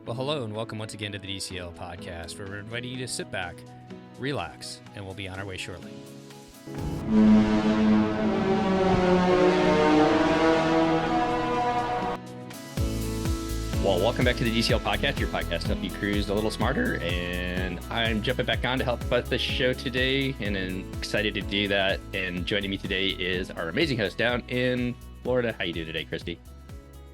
Well, hello and welcome once again to the DCL Podcast, where we're inviting you to sit back, relax, and we'll be on our way shortly. Well, welcome back to the DCL Podcast, your podcast to help you cruise a little smarter. And I'm jumping back on to help out the show today, and I'm excited to do that. And joining me today is our amazing host down in Florida. How you doing today, Christy?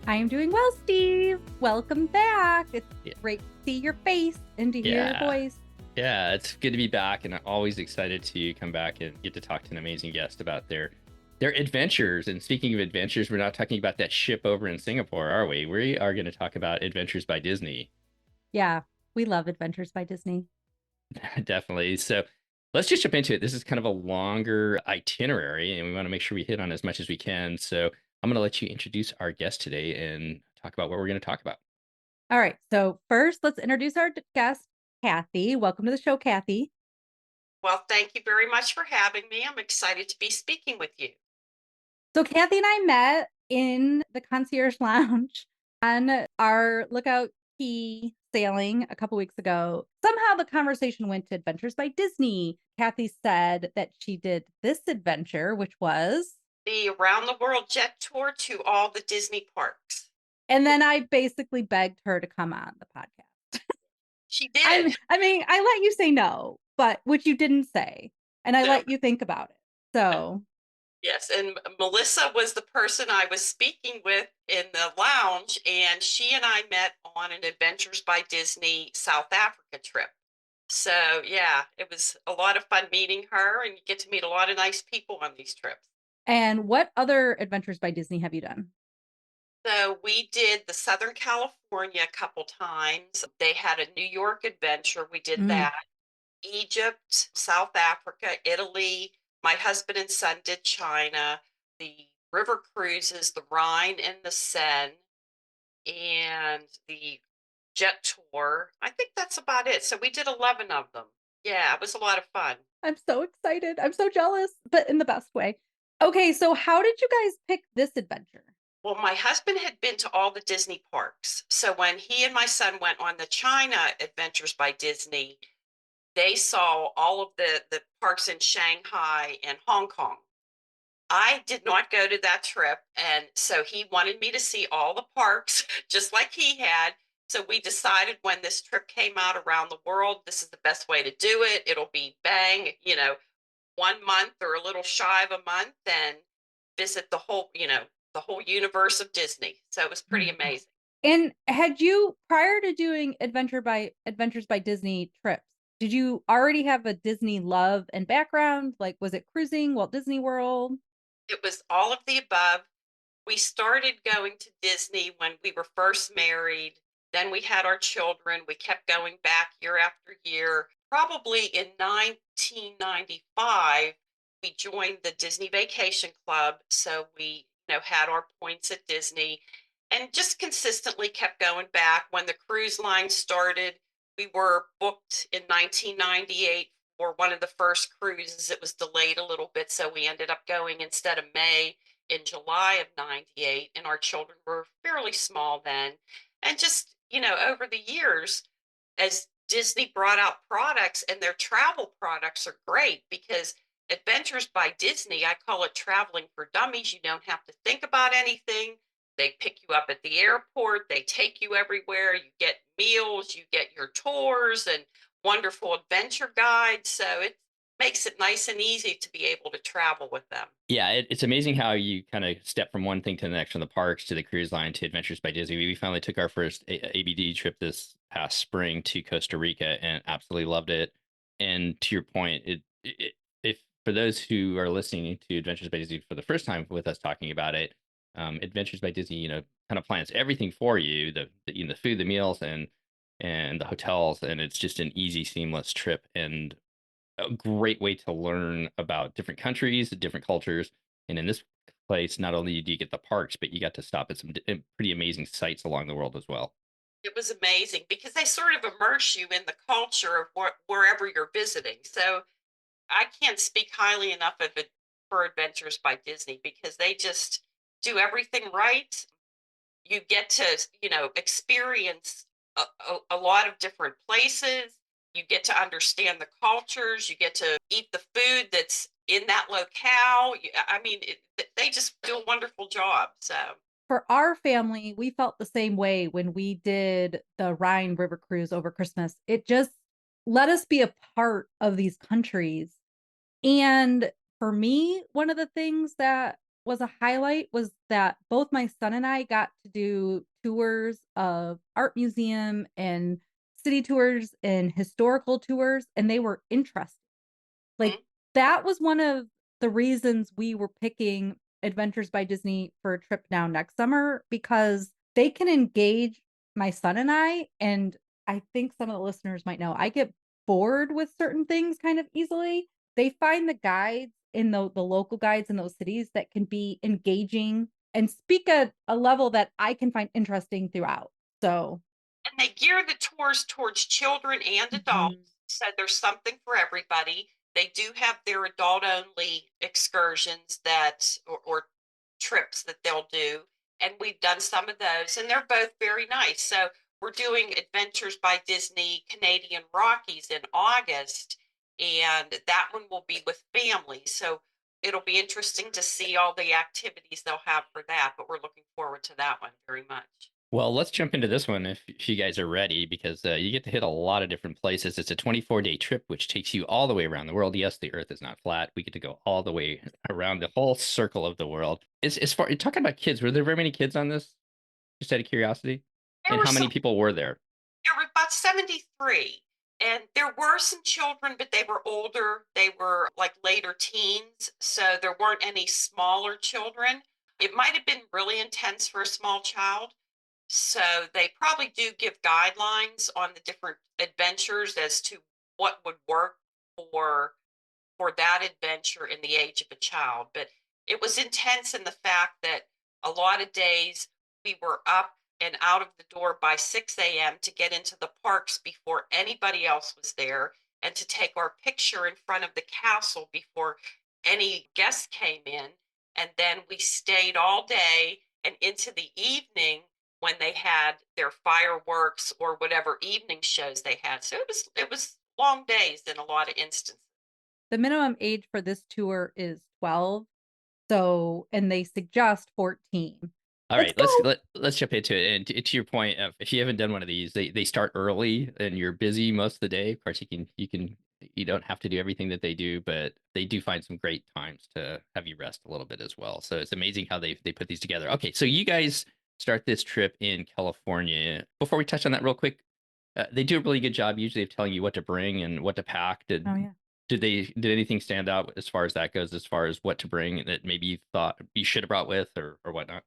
I am doing well, Steve. Welcome back. It's great to see your face and to hear your voice. Yeah, it's good to be back, and I'm always excited to come back and get to talk to an amazing guest about their adventures. And speaking of adventures, we're not talking about that ship over in Singapore, are we? We are going to talk about Adventures by Disney. Yeah, we love Adventures by Disney. Definitely. So let's just jump into it. This is kind of a longer itinerary, and we want to make sure we hit on as much as we can. So I'm going to let you introduce our guest today and talk about what we're going to talk about. All right. So first, let's introduce our guest, Cathy. Welcome to the show, Cathy. Well, thank you very much for having me. I'm excited to be speaking with you. So Cathy and I met in the concierge lounge on our Lookout Key sailing a couple weeks ago. Somehow the conversation went to Adventures by Disney. Cathy said that she did this adventure, which was the Around the World Jet Tour to all the Disney parks. And then I basically begged her to come on the podcast. She did. I mean, I let you say no, but which you didn't say. And I let you think about it. So. Yes. And Melissa was the person I was speaking with in the lounge. And she and I met on an Adventures by Disney South Africa trip. So, yeah, it was a lot of fun meeting her. And you get to meet a lot of nice people on these trips. And what other Adventures by Disney have you done? So we did the Southern California a couple times. They had a New York adventure. We did that. Egypt, South Africa, Italy. My husband and son did China. The river cruises, the Rhine and the Seine, and the jet tour. I think that's about it. So we did 11 of them. Yeah, it was a lot of fun. I'm so excited. I'm so jealous, but in the best way. Okay, so how did you guys pick this adventure? Well, my husband had been to all the Disney parks. So when he and my son went on the China Adventures by Disney, they saw all of the parks in Shanghai and Hong Kong. I did not go to that trip. And so he wanted me to see all the parks just like he had. So we decided when this trip came out around the world, this is the best way to do it. It'll be bang, 1 month or a little shy of a month and visit the whole universe of Disney. So it was pretty amazing. And had you, prior to doing Adventures by Disney trips, did you already have a Disney love and background? Like, was it cruising, Walt Disney World? It was all of the above. We started going to Disney when we were first married. Then we had our children. We kept going back year after year. Probably in 1995, we joined the Disney Vacation Club. So we had our points at Disney and just consistently kept going back. When the cruise line started, we were booked in 1998 for one of the first cruises. It was delayed a little bit, so we ended up going instead of May in July of 98, and our children were fairly small then. And just, over the years, as Disney brought out products, and their travel products are great because Adventures by Disney, I call it traveling for dummies. You don't have to think about anything. They pick you up at the airport. They take you everywhere. You get meals, you get your tours and wonderful adventure guides. So it makes it nice and easy to be able to travel with them. Yeah, it's amazing how you kind of step from one thing to the next, from the parks to the cruise line to Adventures by Disney. We finally took our first ABD trip this past spring to Costa Rica and absolutely loved it. And to your point, if for those who are listening to Adventures by Disney for the first time with us talking about it, Adventures by Disney, kind of plans everything for you, the food, the meals, and the hotels, and it's just an easy, seamless trip and a great way to learn about different countries, different cultures. And in this place, not only do you get the parks, but you got to stop at some pretty amazing sites along the world as well. It was amazing because they sort of immerse you in the culture of wherever you're visiting. So I can't speak highly enough of it for Adventures by Disney because they just do everything right. You get to, experience a lot of different places. You get to understand the cultures. You get to eat the food that's in that locale. I mean, they just do a wonderful job. So, For our family, we felt the same way when we did the Rhine River cruise over Christmas. It just let us be a part of these countries. And for me, one of the things that was a highlight was that both my son and I got to do tours of art museum and city tours and historical tours, and they were interesting. Like, mhm. that was one of the reasons we were picking Adventures by Disney for a trip now next summer, because they can engage my son and I, and I think some of the listeners might know, I get bored with certain things kind of easily. They find the guides in the local guides in those cities that can be engaging and speak at a level that I can find interesting throughout. So, And they gear the tours towards children and mhm. adults. So there's something for everybody. They do have their adult only excursions or trips that they'll do. And we've done some of those, and they're both very nice. So we're doing Adventures by Disney Canadian Rockies in August, and that one will be with families. So it'll be interesting to see all the activities they'll have for that. But we're looking forward to that one very much. Well, let's jump into this one if you guys are ready, because you get to hit a lot of different places. It's a 24-day trip, which takes you all the way around the world. Yes, the Earth is not flat. We get to go all the way around the whole circle of the world. As far talking about kids, were there very many kids on this? Just out of curiosity, There and were how many some people were there? There were about 73, and there were some children, but they were older. They were like later teens, so there weren't any smaller children. It might have been really intense for a small child. So they probably do give guidelines on the different adventures as to what would work for that adventure in the age of a child. But it was intense in the fact that a lot of days we were up and out of the door by 6 a.m. to get into the parks before anybody else was there, and to take our picture in front of the castle before any guests came in. And then we stayed all day and into the evening when they had their fireworks or whatever evening shows they had. So it was long days in a lot of instances. The minimum age for this tour is 12. So, and they suggest 14. All It's right, let's still let's jump into it. And to your point, if you haven't done one of these, they start early and you're busy most of the day. Of course, you don't have to do everything that they do, but they do find some great times to have you rest a little bit as well. So it's amazing how they put these together. Okay, so you guys start this trip in California. Before we touch on that real quick, they do a really good job usually of telling you what to bring and what to pack. oh yeah. Did anything stand out as far as that goes, as far as what to bring that maybe you thought you should have brought with or whatnot?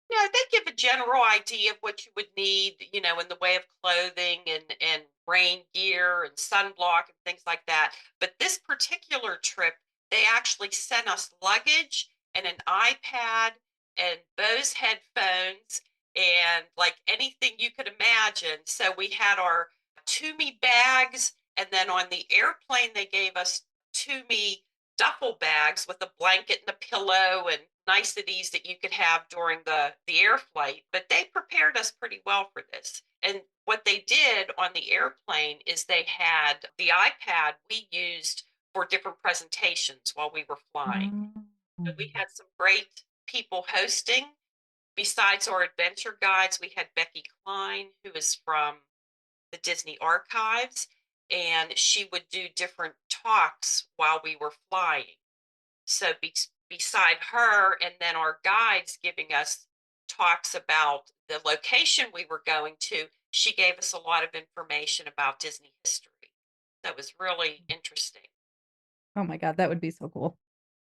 Yeah, they give a general idea of what you would need, in the way of clothing and rain gear and sunblock and things like that. But this particular trip, they actually sent us luggage and an iPad and Bose headphones and like anything you could imagine. So we had our Toomey bags, and then on the airplane they gave us Toomey duffel bags with a blanket and a pillow and niceties that you could have during the air flight. But they prepared us pretty well for this. And what they did on the airplane is they had the iPad we used for different presentations while we were flying. So we Mm. had some great people hosting. Besides our adventure guides, we had Becky Klein, who is from the Disney Archives, and she would do different talks while we were flying. So beside her and then our guides giving us talks about the location we were going to, she gave us a lot of information about Disney history. That was really interesting. Oh my God, that would be so cool.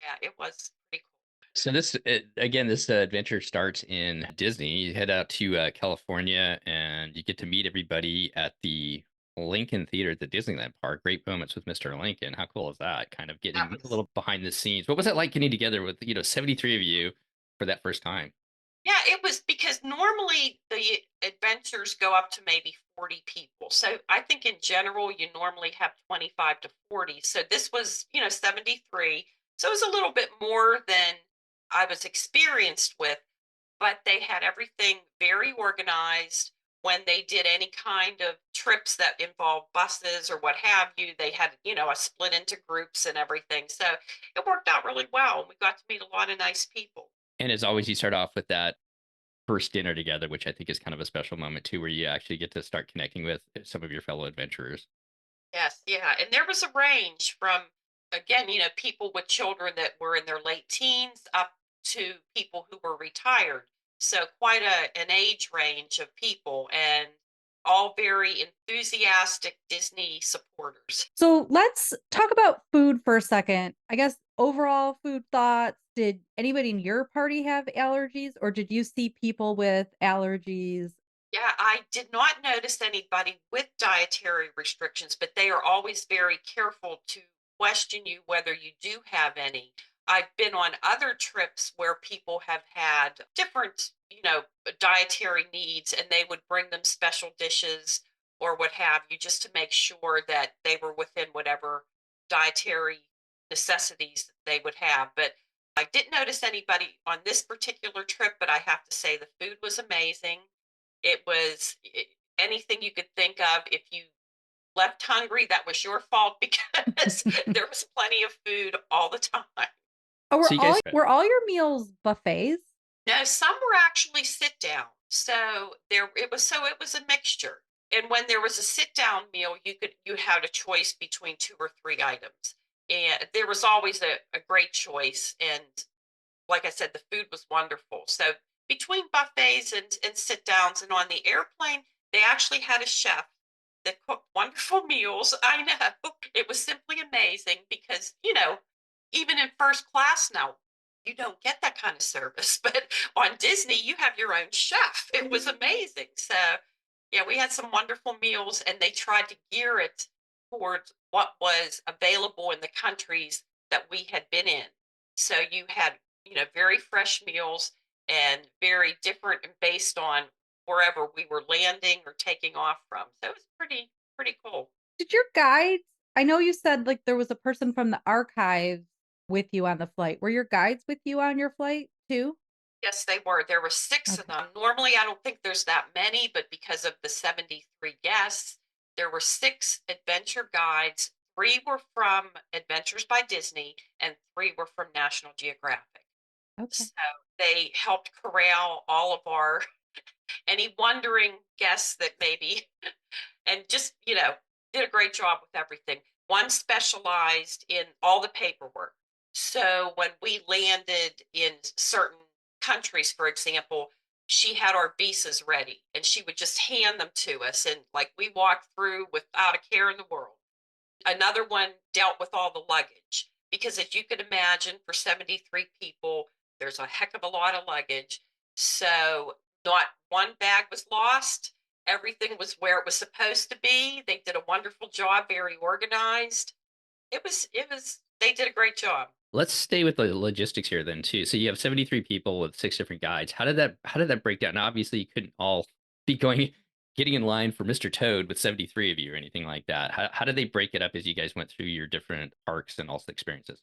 Yeah, it was pretty cool. So this adventure starts in Disney. You head out to California, and you get to meet everybody at the Lincoln Theater at the Disneyland Park. Great moments with Mr. Lincoln. How cool is that? Kind of That getting a was little behind the scenes. What was it like getting together with 73 of you for that first time? Yeah, it was because normally the adventures go up to maybe 40 people. So I think in general, you normally have 25 to 40. So this was, 73. So it was a little bit more than I was experienced with, but they had everything very organized. when they did any kind of trips that involved buses or what have you, they had, a split into groups and everything. So it worked out really well. We got to meet a lot of nice people. And as always, you start off with that first dinner together, which I think is kind of a special moment too, where you actually get to start connecting with some of your fellow adventurers. Yes, yeah. And there was a range from, again, people with children that were in their late teens up to people who were retired. So quite an age range of people and all very enthusiastic Disney supporters. So let's talk about food for a second. I guess overall food thoughts. Did anybody in your party have allergies, or did you see people with allergies? Yeah, I did not notice anybody with dietary restrictions, but they are always very careful to question you whether you do have any. I've been on other trips where people have had different, dietary needs, and they would bring them special dishes or what have you, just to make sure that they were within whatever dietary necessities they would have. But I didn't notice anybody on this particular trip, but I have to say the food was amazing. It was anything you could think of. If you left hungry, that was your fault because there was plenty of food all the time. Oh, So you guys, were all your meals buffets? No, some were actually sit down. So it was a mixture. And when there was a sit down meal, you had a choice between two or three items. And there was always a great choice. And like I said, the food was wonderful. So between buffets and sit downs and on the airplane, they actually had a chef that cooked wonderful meals. I know. It was simply amazing because, even in first class now, you don't get that kind of service. But on Disney, you have your own chef. It was amazing. So, yeah, we had some wonderful meals and they tried to gear it towards what was available in the countries that we had been in. So you had, very fresh meals and very different and based on wherever we were landing or taking off from. So it was pretty cool. Did your guides, I know you said like there was a person from the archives with you on the flight. Were your guides with you on your flight too? Yes, they were. There were six of Okay. them. Normally, I don't think there's that many, but because of the 73 guests, there were six adventure guides. Three were from Adventures by Disney, and three were from National Geographic. Okay. So they helped corral all of our any wondering guests that maybe and just, did a great job with everything. One specialized in all the paperwork. So when we landed in certain countries, for example, she had our visas ready and she would just hand them to us. And like we walked through without a care in the world. Another one dealt with all the luggage because, as you could imagine, for 73 people, there's a heck of a lot of luggage. So not one bag was lost. Everything was where it was supposed to be. They did a wonderful job, very organized. They did a great job. let's stay with the logistics here then too. So you have 73 people with six different guides. How did that break down? Now, obviously, you couldn't all be getting in line for Mr. Toad with 73 of you or anything like that. How did they break it up as you guys went through your different parks and also experiences?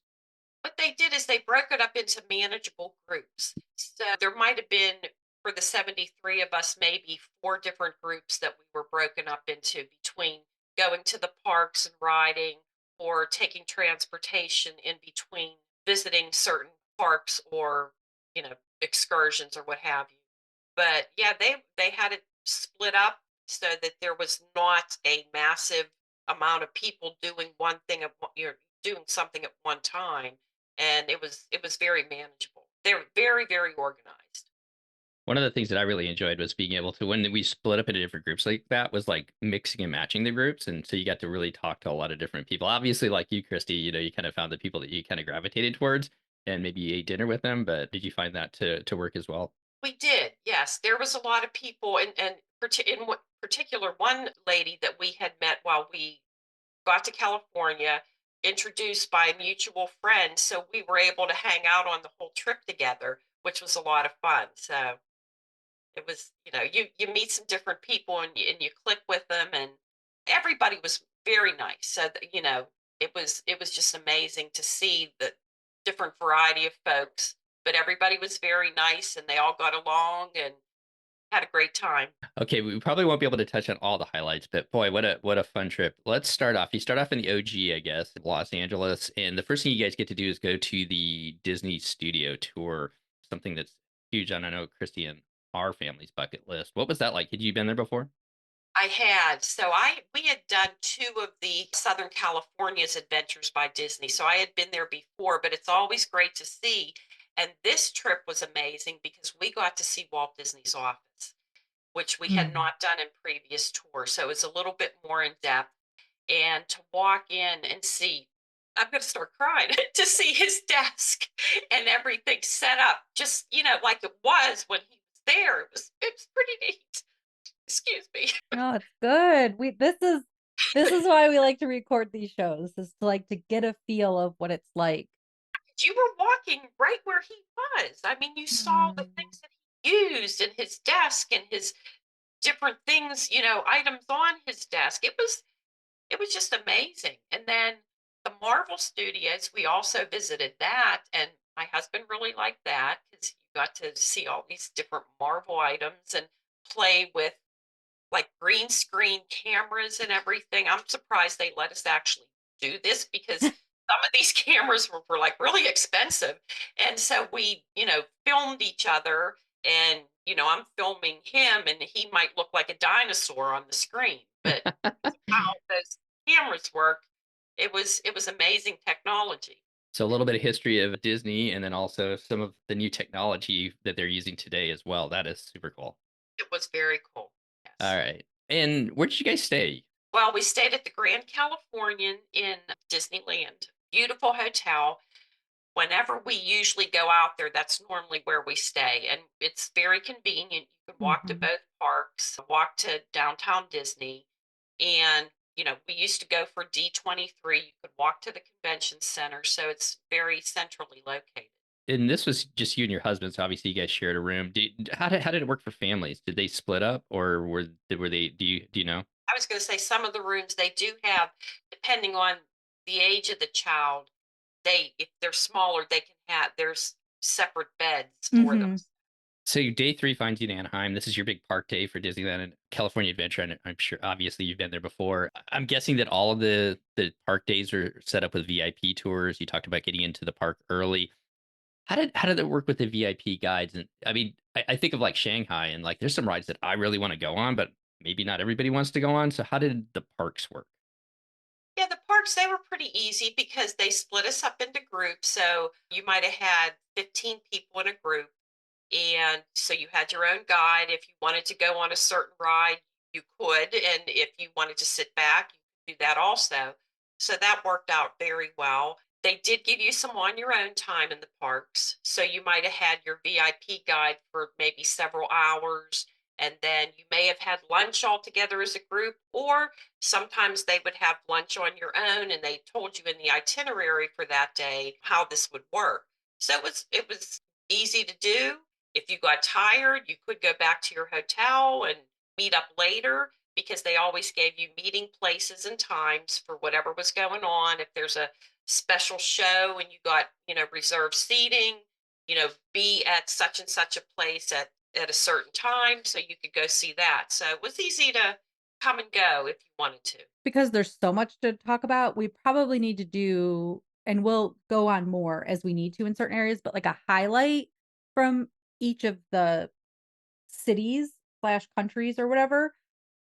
What they did is they broke it up into manageable groups. So there might have been, for the 73 of us, maybe four different groups that we were broken up into between going to the parks and riding or taking transportation in between visiting certain parks or, excursions or what have you. But yeah, they had it split up so that there was not a massive amount of people doing one thing you're doing something at one time, and it was very manageable. They're very, very organized. One of the things that I really enjoyed was being able to, when we split up into different groups like that, was like mixing and matching the groups. And so you got to really talk to a lot of different people. Obviously, like you, Christy, you kind of found the people that you kind of gravitated towards and maybe you ate dinner with them. But did you find that to work as well? We did, yes. There was a lot of people, in what particular, one lady that we had met while we got to California, introduced by a mutual friend. So we were able to hang out on the whole trip together, which was a lot of fun. So it was, you meet some different people and you click with them, and everybody was very nice. So that, it was just amazing to see the different variety of folks. But everybody was very nice, and they all got along, and Had a great time. Okay, we probably won't be able to touch on all the highlights, but boy, what a fun trip. Let's start off. You start off in the OG, I guess, Los Angeles, and the first thing you guys get to do is go to the Disney Studio tour, something that's huge on I know Christy and our family's bucket list. What was that like? Had you been there before? I had. So we had done two of the Southern California's Adventures by Disney. So I had been there before, but it's always great to see. And this trip was amazing because we got to see Walt Disney's office, which we had Mm. not done in previous tours. So it was a little bit more in depth. And to walk in and see, I'm going to start crying to see his desk and everything set up, just, like it was when he was there. It was pretty neat. Excuse me. No, it's good. This is why we like to record these shows, is to like to get a feel of what it's like. You were walking right where he was. I mean, you saw the things that he used and his desk and his different things, items on his desk. It was just amazing. And then the Marvel Studios, we also visited that, and my husband really liked that because you got to see all these different Marvel items and play with like green screen cameras and everything. I'm surprised they let us actually do this because some of these cameras were like really expensive. And so we, filmed each other and, I'm filming him and he might look like a dinosaur on the screen, but how those cameras work, it was amazing technology. So a little bit of history of Disney, and then also some of the new technology that they're using today as well. That is super cool. It was very cool. All Yes. right. And where did you guys stay? Well, we stayed at the Grand Californian in Disneyland. Beautiful hotel. Whenever we usually go out there, that's normally where we stay. And it's very convenient. You can walk to Mhm. both parks, walk to downtown Disney. And, we used to go for D23. You could walk to the convention center. So it's very centrally located. And this was just you and your husband, so obviously you guys shared a room. How did it work for families? Did they split up, or were they? Do you know? I was going to say some of the rooms they do have, depending on the age of the child, if they're smaller, they can have there's separate beds for them. Mhm. So your day three finds you in Anaheim. This is your big park day for Disneyland and California Adventure, and I'm sure obviously you've been there before. I'm guessing that all of the park days are set up with VIP tours. You talked about getting into the park early. How did it work with the VIP guides? And I mean, I think of like Shanghai, and like there's some rides that I really want to go on, but maybe not everybody wants to go on. So how did the parks work? Yeah, the parks, they were pretty easy because they split us up into groups. So you might have had 15 people in a group. And so you had your own guide. If you wanted to go on a certain ride, you could. And if you wanted to sit back, you could do that also. So that worked out very well. They did give you some on your own time in the parks. So you might have had your VIP guide for maybe several hours. And then you may have had lunch all together as a group, or sometimes they would have lunch on your own and they told you in the itinerary for that day how this would work. So it was easy to do. If you got tired, you could go back to your hotel and meet up later because they always gave you meeting places and times for whatever was going on. If there's a special show and you got, reserved seating, be at such and such a place at a certain time so you could go see that. So it was easy to come and go if you wanted to. Because there's so much to talk about, we probably need to do, and we'll go on more as we need to in certain areas, but like a highlight from each of the cities slash countries or whatever.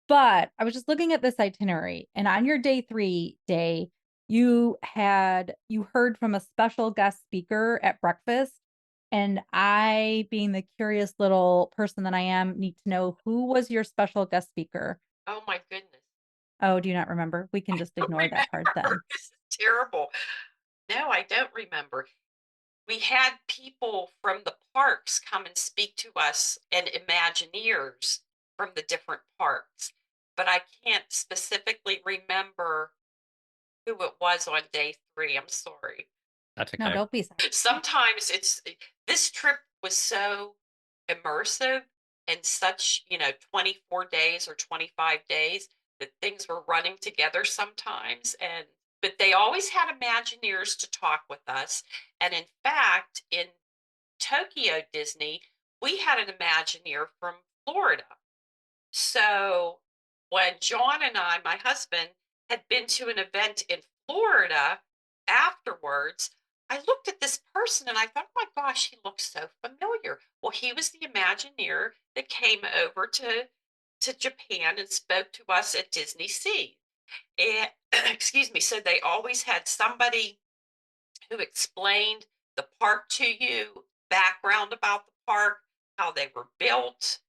But I was just looking at this itinerary, and on your day 3 day, you heard from a special guest speaker at breakfast. And I, being the curious little person that I am, need to know, who was your special guest speaker? Oh my goodness. Oh, do you not remember? We can just I don't ignore that part then. remember. This is terrible. No, I don't remember. We had people from the parks come and speak to us and Imagineers from the different parks, but I can't specifically remember who it was on day 3. I'm sorry. That's No, okay. don't be sorry. Sometimes this trip was so immersive and such, 24 days or 25 days that things were running together sometimes. But they always had Imagineers to talk with us. And in fact, in Tokyo Disney, we had an Imagineer from Florida. So when John and I, my husband, had been to an event in Florida afterwards, I looked at this person and I thought, oh my gosh, he looks so familiar. Well, he was the Imagineer that came over to Japan and spoke to us at Disney Sea. And excuse me, so they always had somebody who explained the park to you, background about the park, how they were built.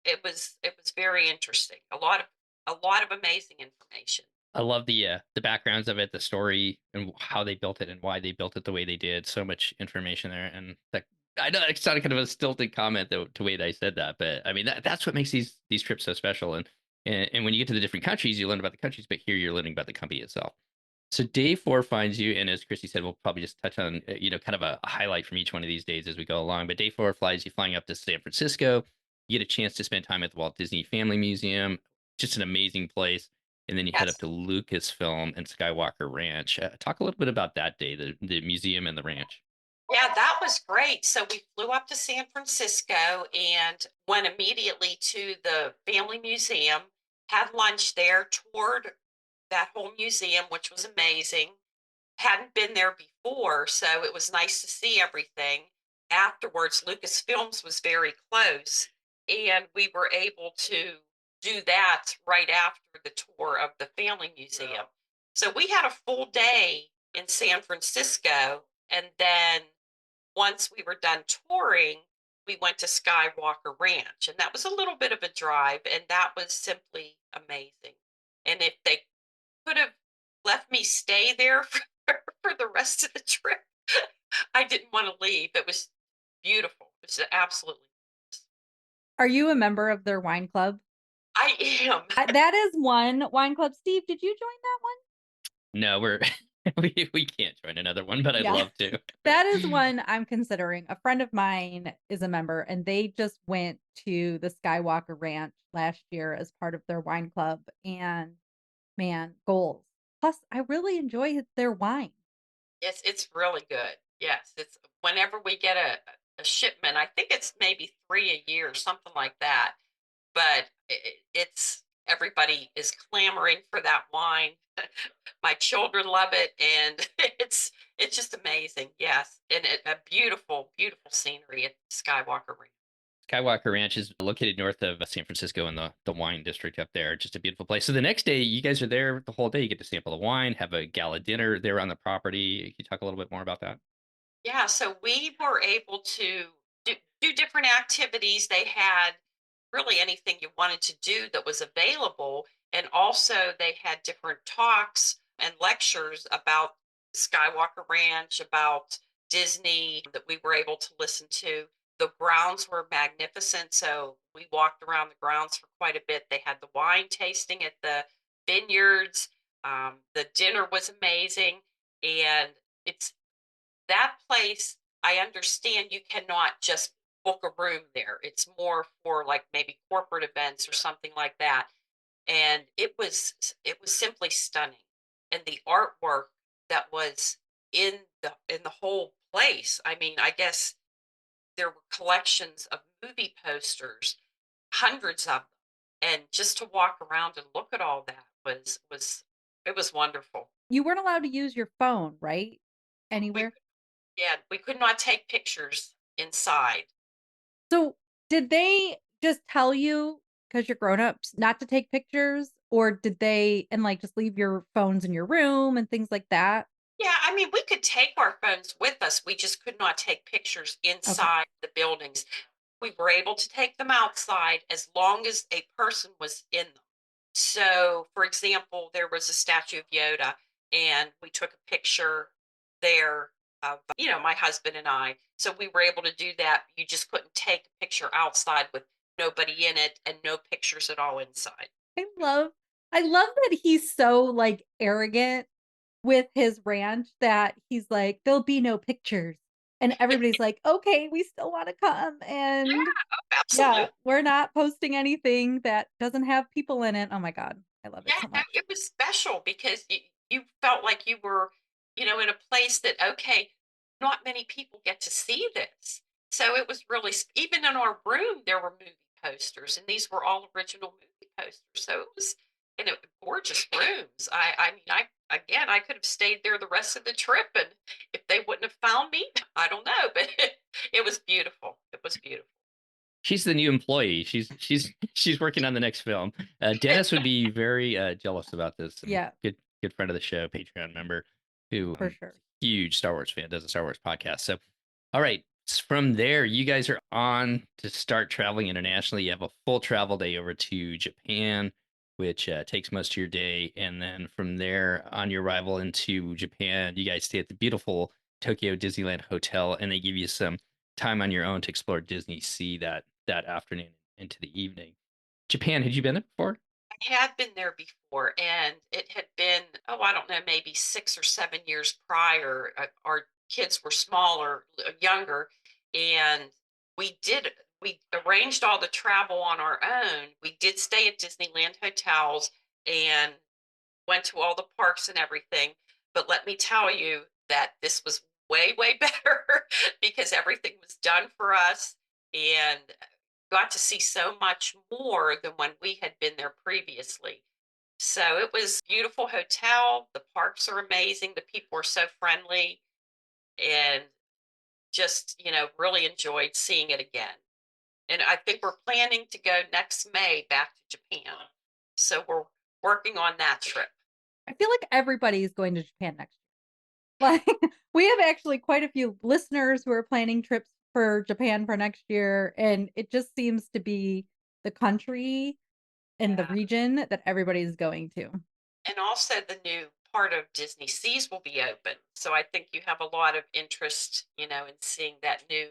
It was very interesting. A lot of amazing information. I love the backgrounds of it, the story, and how they built it, and why they built it the way they did. So much information there, and that I know it sounded kind of a stilted comment the way that I said that, but I mean that's what makes these trips so special. And when you get to the different countries, you learn about the countries, but here you're learning about the company itself. So day four finds you, and as Christy said, we'll probably just touch on kind of a highlight from each one of these days as we go along. But day four flies you flying up to San Francisco. You get a chance to spend time at the Walt Disney Family Museum, just an amazing place. And then you head up Yes. to Lucasfilm and Skywalker Ranch. Talk a little bit about that day, the museum and the ranch. Yeah, that was great. So we flew up to San Francisco and went immediately to the family museum, had lunch there, toured that whole museum, which was amazing. Hadn't been there before, so it was nice to see everything. Afterwards, Lucasfilms was very close, and we were able to do that right after the tour of the family museum. So we had a full day in San Francisco, and then once we were done touring, we went to Skywalker Ranch, and that was a little bit of a drive, and that was simply amazing. And if they could have left me stay there for the rest of the trip, I didn't want to leave. It was beautiful. It was absolutely. Are you a member of their wine club? I am. That is one wine club. Steve, did you join that one? No, we're we can't join another one, but I'd Yeah. love to. That is one I'm considering. A friend of mine is a member, and they just went to the Skywalker Ranch last year as part of their wine club. And man, goals. Plus, I really enjoy their wine. It's really good. Yes, it's whenever we get a shipment, I think it's maybe 3 a year, something like that. But it's everybody is clamoring for that wine. My children love it, and it's just amazing. Yes, and a beautiful, beautiful scenery at Skywalker Ranch. Skywalker Ranch is located north of San Francisco in the wine district up there. Just a beautiful place. So the next day, you guys are there the whole day. You get to sample the wine, have a gala dinner there on the property. Can you talk a little bit more about that? Yeah, so we were able to do different activities. They had really anything you wanted to do that was available. And also, they had different talks and lectures about Skywalker Ranch, about Disney that we were able to listen to. The grounds were magnificent. So we walked around the grounds for quite a bit. They had the wine tasting at the vineyards. The dinner was amazing. And it's that place, I understand you cannot just book a room there. It's more for like maybe corporate events or something like that. And it was simply stunning. And the artwork that was in the whole place. I mean, I guess there were collections of movie posters, hundreds of them. And just to walk around and look at all that was it was wonderful. You weren't allowed to use your phone, right? We Anywhere. Yeah, we could not take pictures inside. So, did they just tell you because you're grown-ups not to take pictures, or did they and like just leave your phones in your room and things like that? Yeah, I mean, we could take our phones with us. We just could not take pictures Okay. inside the buildings. We were able to take them outside as long as a person was in them. So, for example, there was a statue of Yoda, and we took a picture there of, my husband and I. So we were able to do that. You just couldn't take a picture outside with nobody in it and no pictures at all inside. I love I love that he's so like arrogant with his ranch that he's like, there'll be no pictures. And everybody's like, okay, we still want to come. Yeah, And absolutely. yeah, we're not posting anything that doesn't have people in it. Oh my God. I love it Yeah, so no, much. it was special because you felt like you were, in a place that, okay, not many people get to see this. So it was really, even in our room, there were movie posters, and these were all original movie posters. So it was, and it gorgeous rooms. I mean, I could have stayed there the rest of the trip, and if they wouldn't have found me, I don't know, but it was beautiful. It was beautiful. She's the new employee. She's working on the next film. Dennis would be very jealous about this. Yeah. Good friend of the show, Patreon member, who For sure. Huge Star Wars fan, does a Star Wars podcast. So, all right, from there, you guys are on to start traveling internationally. You have a full travel day over to Japan, which takes most of your day, and then from there, on your arrival into Japan, you guys stay at the beautiful Tokyo Disneyland Hotel, and they give you some time on your own to explore Disney Sea that afternoon into the evening. Japan, had you been there before? I had been there before, and it had been, oh, I don't know, maybe 6 or 7 years prior. Our kids were smaller, younger, and we arranged all the travel on our own. We did stay at Disneyland hotels and went to all the parks and everything. But let me tell you that this was way, way better because everything was done for us and got to see so much more than when we had been there previously. So it was a beautiful hotel. The parks are amazing. The people are so friendly and just, really enjoyed seeing it again. And I think we're planning to go next May back to Japan. So we're working on that trip. I feel like everybody's going to Japan next year. Like we have actually quite a few listeners who are planning trips for Japan for next year, and it just seems to be the country and the region that everybody's going to. And also the new part of Disney Seas will be open. So I think you have a lot of interest, in seeing that new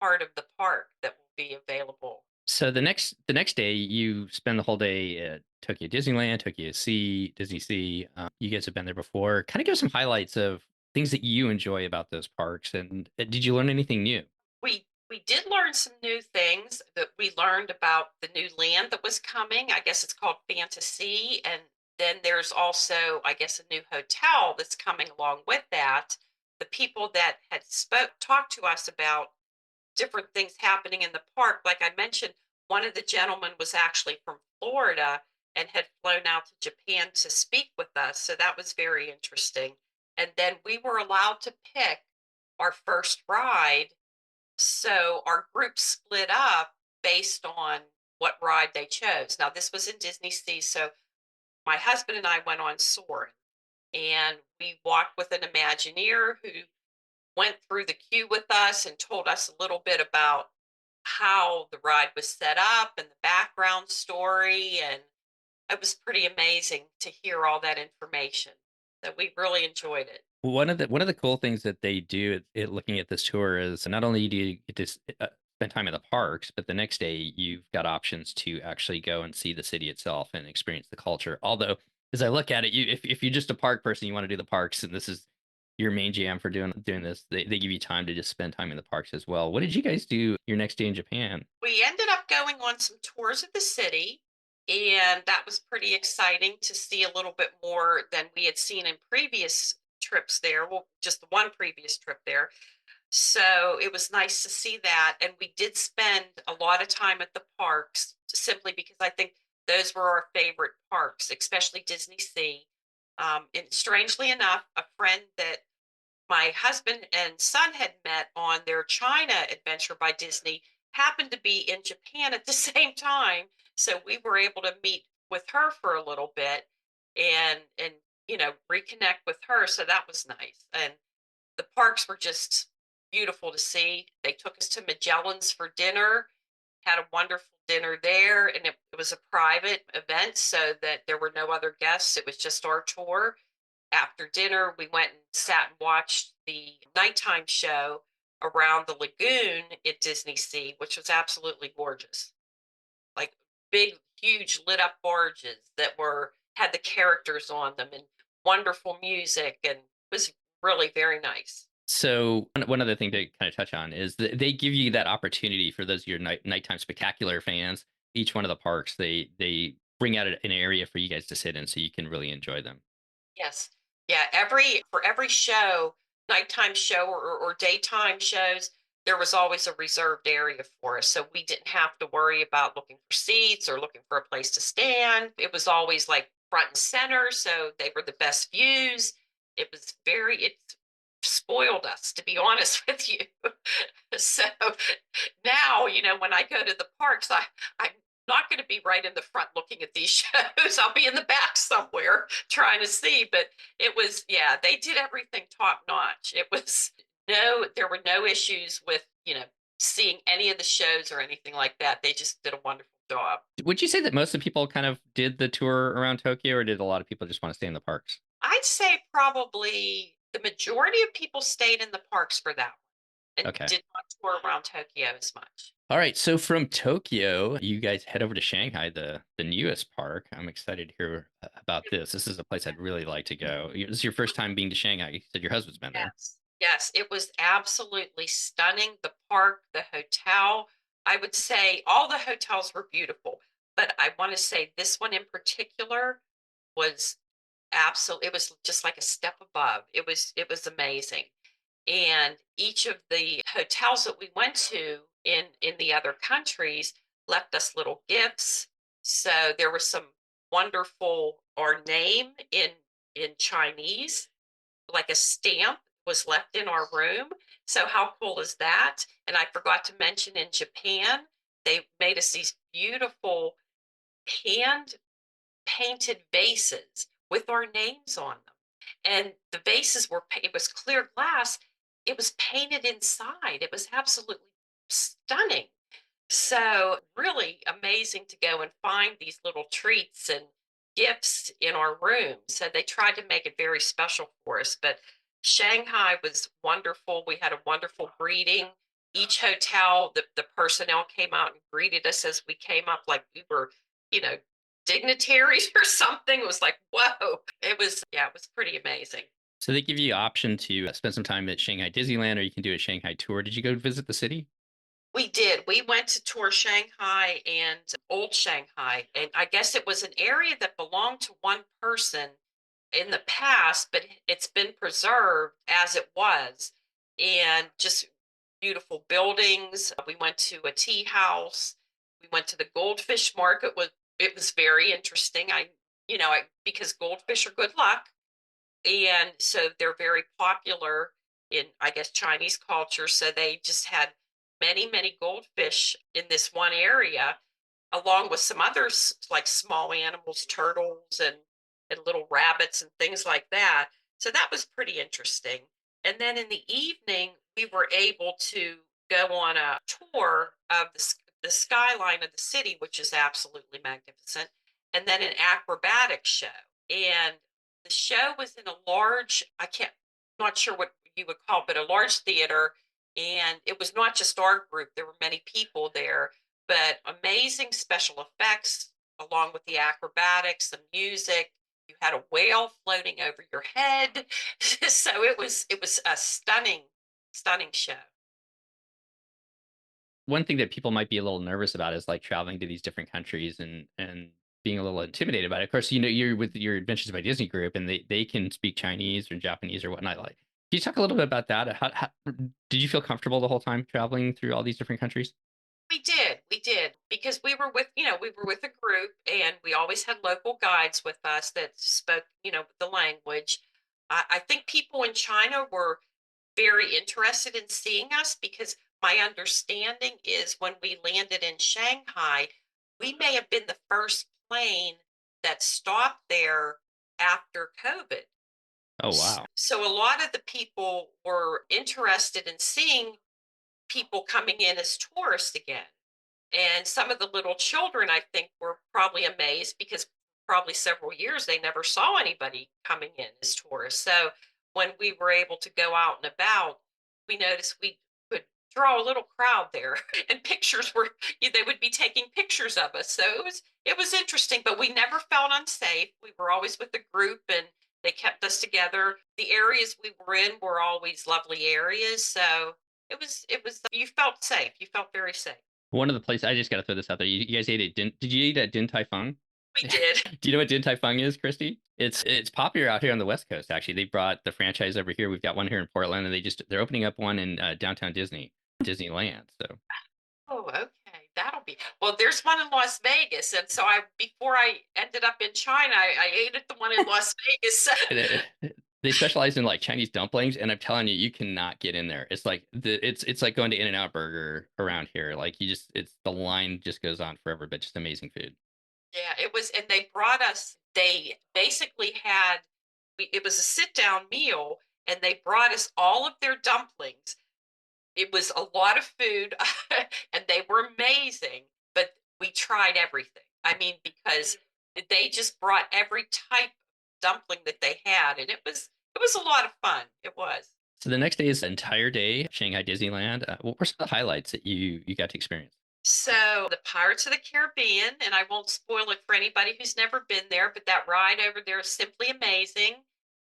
part of the park that will be available. So the next day, you spend the whole day at Tokyo Disneyland, Tokyo Sea, Disney Sea. You guys have been there before. Kind of give some highlights of things that you enjoy about those parks, and did you learn anything new? We did learn some new things. That we learned about the new land that was coming. I guess it's called Fantasy, and then there's also, I guess, a new hotel that's coming along with that. The people that had talked to us about different things happening in the park, like I mentioned, one of the gentlemen was actually from Florida and had flown out to Japan to speak with us. So that was very interesting. And then we were allowed to pick our first ride. So our group split up based on what ride they chose. Now, this was in Disney Sea. So my husband and I went on Soarin', and we walked with an Imagineer who went through the queue with us and told us a little bit about how the ride was set up and the background story. And it was pretty amazing to hear all that information. So we really enjoyed it. One of the cool things that they do looking at this tour is not only do you get to spend time in the parks, but the next day you've got options to actually go and see the city itself and experience the culture. Although, as I look at it, if you're just a park person, you want to do the parks, and this is your main jam for doing this, they give you time to just spend time in the parks as well. What did you guys do your next day in Japan? We ended up going on some tours of the city, and that was pretty exciting to see a little bit more than we had seen in previous trips there. Well, just the one previous trip there. So it was nice to see that. And we did spend a lot of time at the parks simply because I think those were our favorite parks, especially Disney Sea. And strangely enough, a friend that my husband and son had met on their China adventure by Disney happened to be in Japan at the same time. So we were able to meet with her for a little bit and reconnect with her. So that was nice. And the parks were just beautiful to see. They took us to Magellan's for dinner, had a wonderful dinner there, and it was a private event so that there were no other guests. It was just our tour. After dinner, we went and sat and watched the nighttime show around the lagoon at Disney Sea, which was absolutely gorgeous. Like big, huge lit up barges that had the characters on them and wonderful music, and it was really very nice. So one other thing to kind of touch on is that they give you that opportunity for those of your nighttime spectacular fans. Each one of the parks, they bring out an area for you guys to sit in so you can really enjoy them. Yes. Yeah. For every show, nighttime show or daytime shows, there was always a reserved area for us. So we didn't have to worry about looking for seats or looking for a place to stand. It was always like front and center. So they were the best views. It spoiled us, to be honest with you. So now, when I go to the parks, I'm not going to be right in the front looking at these shows. I'll be in the back somewhere trying to see. But yeah, they did everything top notch. There were no issues with, seeing any of the shows or anything like that. They just did a wonderful job. Would you say that most of the people kind of did the tour around Tokyo, or did a lot of people just want to stay in the parks? I'd say probably the majority of people stayed in the parks for that one and did not tour around Tokyo as much. All right. So from Tokyo, you guys head over to Shanghai, the newest park. I'm excited to hear about this. This is a place I'd really like to go. This is your first time being to Shanghai. You said your husband's been there. Yes, it was absolutely stunning. The park, the hotel. I would say all the hotels were beautiful, but I want to say this one in particular was it was just like a step above. It was amazing. And each of the hotels that we went to in the other countries left us little gifts. So there was some wonderful, our name in Chinese, like a stamp was left in our room. So how cool is that? And I forgot to mention, in Japan, they made us these beautiful hand painted vases with our names on them. And the vases it was clear glass. It was painted inside. It was absolutely stunning. So really amazing to go and find these little treats and gifts in our room. So they tried to make it very special for us. But Shanghai was wonderful. We had a wonderful greeting. Each hotel, the personnel came out and greeted us as we came up, like we were, dignitaries or something. It was like, whoa. It was pretty amazing. So they give you the option to spend some time at Shanghai Disneyland, or you can do a Shanghai tour. Did you go visit the city? We did. We went to tour Shanghai and Old Shanghai. And I guess it was an area that belonged to one person in the past, but it's been preserved as it was. And just beautiful buildings. We went to a tea house. We went to the goldfish market. It was very interesting. Because goldfish are good luck. And so they're very popular in, I guess, Chinese culture. So they just had many, many goldfish in this one area, along with some others like small animals, turtles and little rabbits and things like that. So that was pretty interesting. And then in the evening, we were able to go on a tour of the skyline of the city, which is absolutely magnificent, and then an acrobatic show. And the show was in a large, not sure what you would call it, but a large theater. And it was not just our group. There were many people there, but amazing special effects along with the acrobatics, the music. You had a whale floating over your head. So it was a stunning show. One thing that people might be a little nervous about is like traveling to these different countries and being a little intimidated about it. Of course, you're with your Adventures by Disney group, and they can speak Chinese or Japanese or whatnot. Like, can you talk a little bit about that? How did you feel comfortable the whole time traveling through all these different countries? We did, because we were with a group, and we always had local guides with us that spoke, the language. I think people in China were very interested in seeing us, because my understanding is when we landed in Shanghai, we may have been the first plane that stopped there after COVID. Oh, wow. So a lot of the people were interested in seeing people coming in as tourists again. And some of the little children, I think, were probably amazed, because probably several years they never saw anybody coming in as tourists. So when we were able to go out and about, we noticed we could draw a little crowd there, and they would be taking pictures of us. So it was interesting, but we never felt unsafe. We were always with the group, and they kept us together. The areas we were in were always lovely areas. So it was, you felt safe. You felt very safe. One of the places, I just got to throw this out there. You guys ate at did you eat at Din Tai Fung? We did. Do you know what Din Tai Fung is, Christy? It's popular out here on the West Coast. Actually, they brought the franchise over here. We've got one here in Portland, and they're opening up one in downtown Disney. Disneyland. So Oh, okay. That'll be well. There's one in Las Vegas, and so before I ended up in China, I ate at the one in Las Vegas. they specialize in like Chinese dumplings, and I'm telling you, you cannot get in there. It's like it's like going to In-N-Out Burger around here. Like you just it's the line just goes on forever, but just amazing food. Yeah, it was, and they brought us. They basically had. It was a sit-down meal, and they brought us all of their dumplings. It was a lot of food and they were amazing, but we tried everything. I mean, because they just brought every type of dumpling that they had, and it was a lot of fun. It was. So the next day is the entire day, Shanghai Disneyland. What were some of the highlights that you got to experience? So the Pirates of the Caribbean, and I won't spoil it for anybody who's never been there, but that ride over there is simply amazing.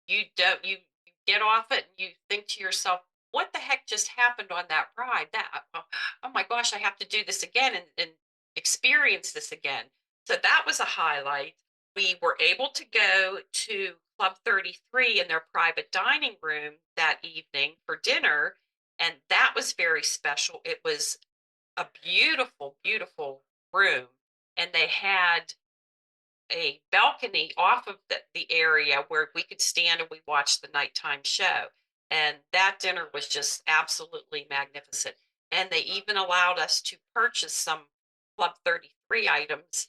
You get off it and you think to yourself, what the heck just happened on that ride? Oh my gosh, I have to do this again and experience this again. So that was a highlight. We were able to go to Club 33 in their private dining room that evening for dinner, and that was very special. It was a beautiful, beautiful room, and they had a balcony off of the area where we could stand and we watched the nighttime show. And that dinner was just absolutely magnificent. And they even allowed us to purchase some Club 33 items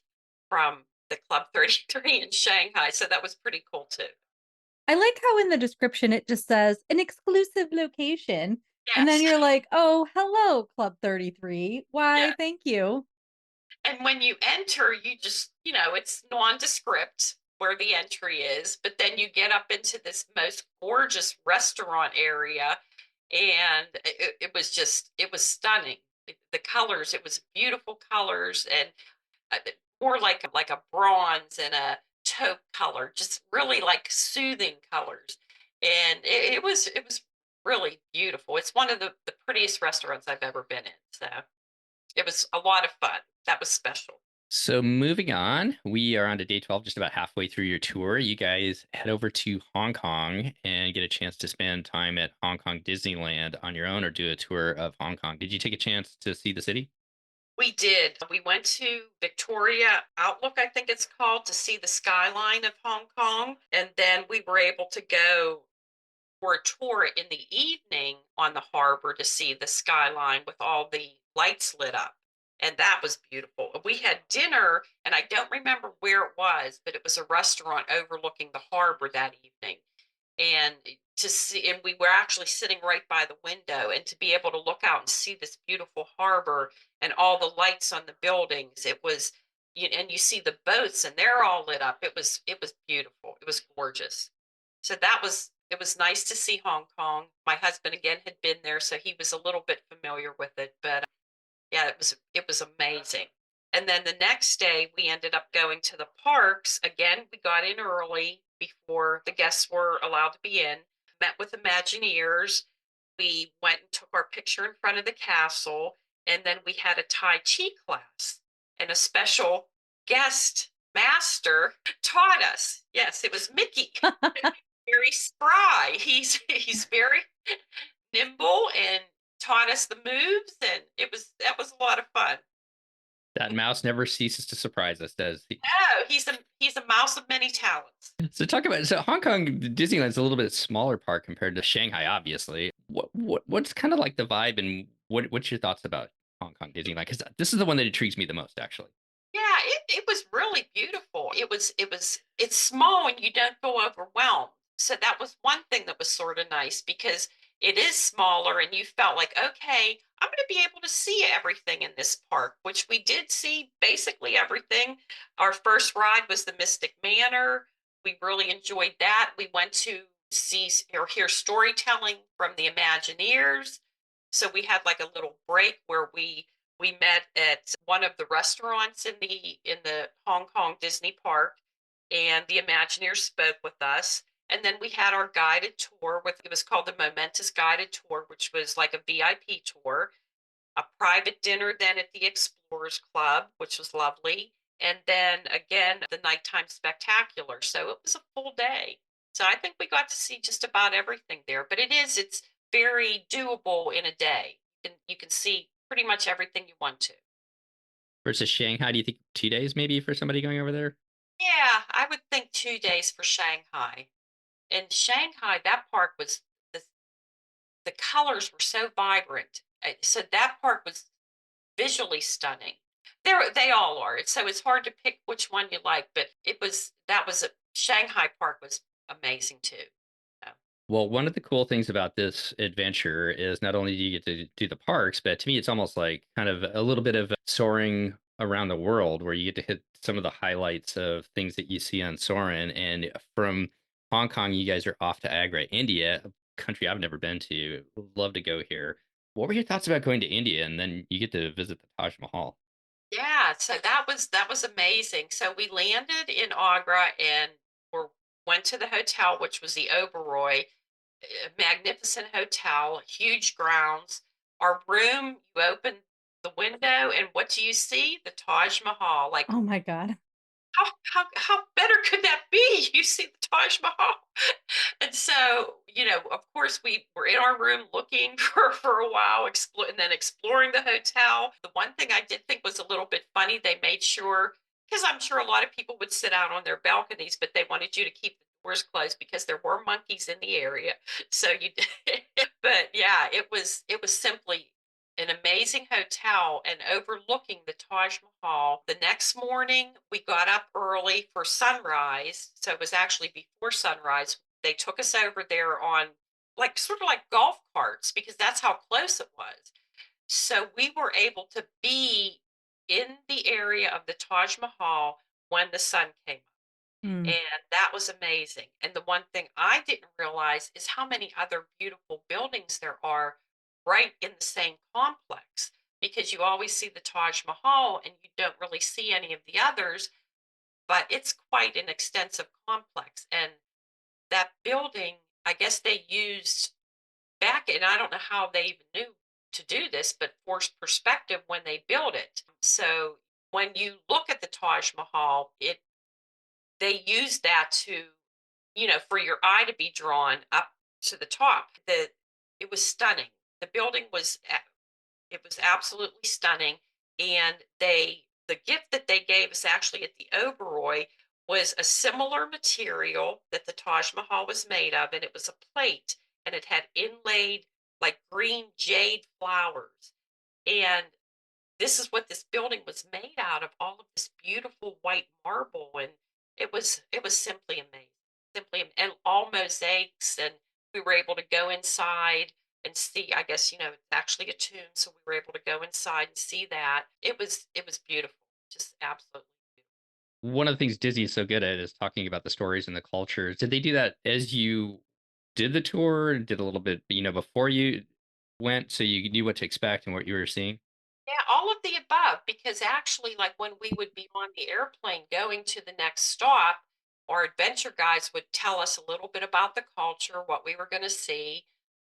from the Club 33 in Shanghai. So that was pretty cool too. I like how in the description it just says an exclusive location. And then Yes. you're like, oh, hello, Club 33. Why, Yeah. thank you. And when you enter, you just, it's nondescript where the entry is, but then you get up into this most gorgeous restaurant area, and it was stunning. The colors, it was beautiful colors, and more like a bronze and a taupe color, just really like soothing colors. And it was really beautiful. It's one of the prettiest restaurants I've ever been in. So it was a lot of fun. That was special. So moving on, we are on to day 12, just about halfway through your tour. You guys head over to Hong Kong and get a chance to spend time at Hong Kong Disneyland on your own or do a tour of Hong Kong. Did you take a chance to see the city? We did. We went to Victoria Outlook, I think it's called, to see the skyline of Hong Kong. And then we were able to go for a tour in the evening on the harbor to see the skyline with all the lights lit up. And that was beautiful. We had dinner, and I don't remember where it was, but it was a restaurant overlooking the harbor that evening. And to see, and we were actually sitting right by the window, and to be able to look out and see this beautiful harbor and all the lights on the buildings, and you see the boats, and they're all lit up. It was beautiful. It was gorgeous. So it was nice to see Hong Kong. My husband again had been there, so he was a little bit familiar with it, but yeah, it was amazing. And then the next day we ended up going to the parks. Again, we got in early before the guests were allowed to be in, met with Imagineers. We went and took our picture in front of the castle, and then we had a Tai Chi class, and a special guest master taught us. Yes, it was Mickey. Very spry. He's very nimble and taught us the moves, and that was a lot of fun. That mouse never ceases to surprise us, does he? Oh, he's a mouse of many talents. So Hong Kong Disneyland's a little bit smaller park compared to Shanghai, obviously. What's kind of like the vibe, and what's your thoughts about Hong Kong Disneyland? Because this is the one that intrigues me the most, actually. Yeah, it was really beautiful. It's small and you don't feel overwhelmed. So that was one thing that was sort of nice, because it is smaller and you felt like, okay, I'm going to be able to see everything in this park, which we did see basically everything. Our first ride was the Mystic Manor. We really enjoyed that. We went to see or hear storytelling from the Imagineers. So we had like a little break where we met at one of the restaurants in the Hong Kong Disney Park, and the Imagineers spoke with us. And then we had our guided tour it was called the Momentous Guided Tour, which was like a VIP tour, a private dinner then at the Explorers Club, which was lovely. And then again, the nighttime spectacular. So it was a full day. So I think we got to see just about everything there, but it's very doable in a day. and you can see pretty much everything you want to. Versus Shanghai, do you think 2 days maybe for somebody going over there? Yeah, I would think 2 days for Shanghai. In Shanghai, that park was the the colors were so vibrant. So that park was visually stunning. They all are. So it's hard to pick which one you like, but that was a Shanghai Park was amazing too. So, Well, one of the cool things about this adventure is not only do you get to do the parks, but to me, it's almost like kind of a little bit of soaring around the world where you get to hit some of the highlights of things that you see on Soarin'. And from Hong Kong, you guys are off to Agra, India, a country I've never been to. Would love to go here. What were your thoughts about going to India and then you get to visit the Taj Mahal? yeah, so that was amazing. So we landed in Agra and went to the hotel, which was the Oberoi, a magnificent hotel, huge grounds. Our room, you open the window, and what do you see? The Taj Mahal. Like, Oh my God. how better could that be? You see the Taj Mahal. And so, of course, we were in our room looking for a while, and then exploring the hotel. The one thing I did think was a little bit funny, they made sure, because I'm sure a lot of people would sit out on their balconies, but they wanted you to keep the doors closed because there were monkeys in the area. So you did. But yeah, it was simply an amazing hotel and overlooking the Taj Mahal. The next morning, we got up early for sunrise. So it was actually before sunrise. They took us over there on like sort of like golf carts because that's how close it was. So we were able to be in the area of the Taj Mahal when the sun came up. Mm. And that was amazing. And the one thing I didn't realize is how many other beautiful buildings there are right in the same complex because you always see the Taj Mahal and you don't really see any of the others, but it's quite an extensive complex. And that building, I guess they used back, and I don't know how they even knew to do this, but forced perspective when they built it. So when you look at the Taj Mahal, they use that to, for your eye to be drawn up to the top. It was stunning. The building it was absolutely stunning, and the gift that they gave us actually at the Oberoi was a similar material that the Taj Mahal was made of, and it was a plate, and it had inlaid like green jade flowers. And this is what this building was made out of, all of this beautiful white marble, and it was simply amazing, and all mosaics, and we were able to go inside and see, I guess, it's actually a tomb, so we were able to go inside and see that. It was beautiful, just absolutely beautiful. One of the things Disney is so good at is talking about the stories and the cultures. Did they do that as you did the tour and did a little bit, before you went so you knew what to expect and what you were seeing? Yeah, all of the above, because actually, like when we would be on the airplane going to the next stop, our adventure guides would tell us a little bit about the culture, what we were going to see.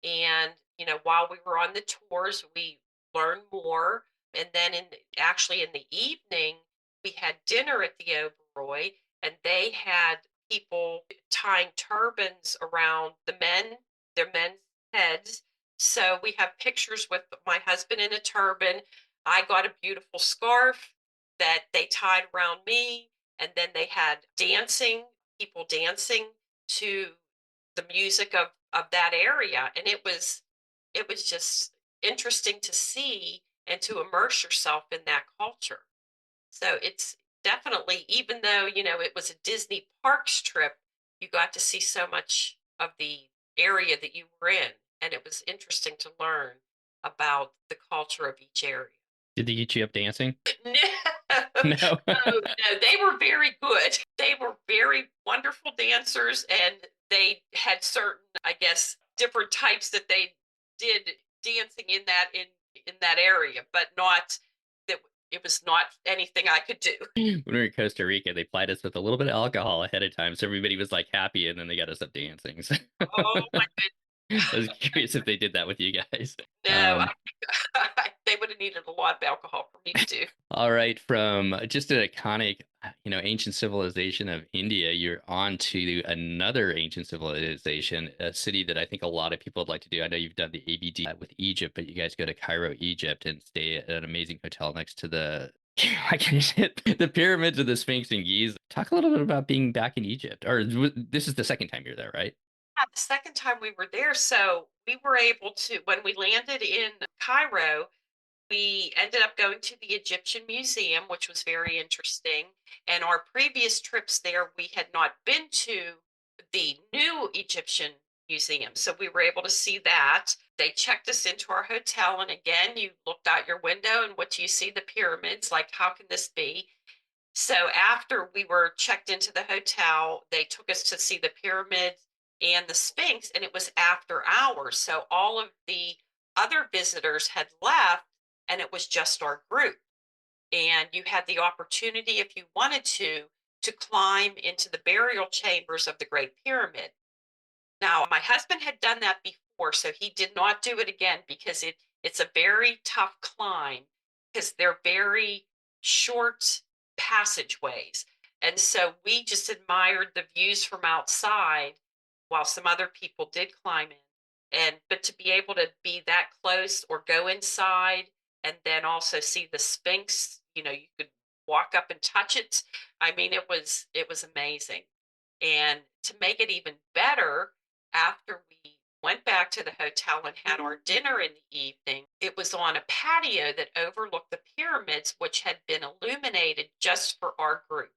And, while we were on the tours, we learned more. And then actually in the evening, we had dinner at the Oberoi, and they had people tying turbans around their men's heads. So we have pictures with my husband in a turban. I got a beautiful scarf that they tied around me, and then they had people dancing to the music of that area, and it was just interesting to see and to immerse yourself in that culture. So it's definitely, even though it was a Disney parks trip, you got to see so much of the area that you were in, and it was interesting to learn about the culture of each area. Did they get you up dancing? No, No. no, they were very good. They were very wonderful dancers, and they had certain, I guess, different types that they did dancing in that area, but not that it was not anything I could do. When we were in Costa Rica, they plied us with a little bit of alcohol ahead of time, so everybody was like happy, and then they got us up dancing. So Oh my goodness. I was curious if they did that with you guys. No, they would have needed a lot of alcohol for me to do. All right, from just an iconic, ancient civilization of India, you're on to another ancient civilization, a city that I think a lot of people would like to do. I know you've done the ABD with Egypt, but you guys go to Cairo, Egypt, and stay at an amazing hotel next to the I can hit the pyramids of the Sphinx in Giza. Talk a little bit about being back in Egypt, or this is the second time you're there, right? Yeah, the second time we were there, so we were able to, when we landed in Cairo, we ended up going to the Egyptian Museum, which was very interesting. And our previous trips there, we had not been to the new Egyptian Museum. So we were able to see that. They checked us into our hotel. And again, you looked out your window and what do you see? The pyramids. Like, how can this be? So after we were checked into the hotel, they took us to see the pyramids and the Sphinx, and it was after hours. So all of the other visitors had left, and it was just our group. And you had the opportunity, if you wanted to climb into the burial chambers of the Great Pyramid. Now, my husband had done that before, so he did not do it again because it's a very tough climb because they're very short passageways. And so we just admired the views from outside while some other people did climb in. And but to be able to be that close or go inside and then also see the Sphinx, you could walk up and touch it. I mean, it was amazing. And to make it even better, after we went back to the hotel and had our dinner in the evening, it was on a patio that overlooked the pyramids, which had been illuminated just for our group.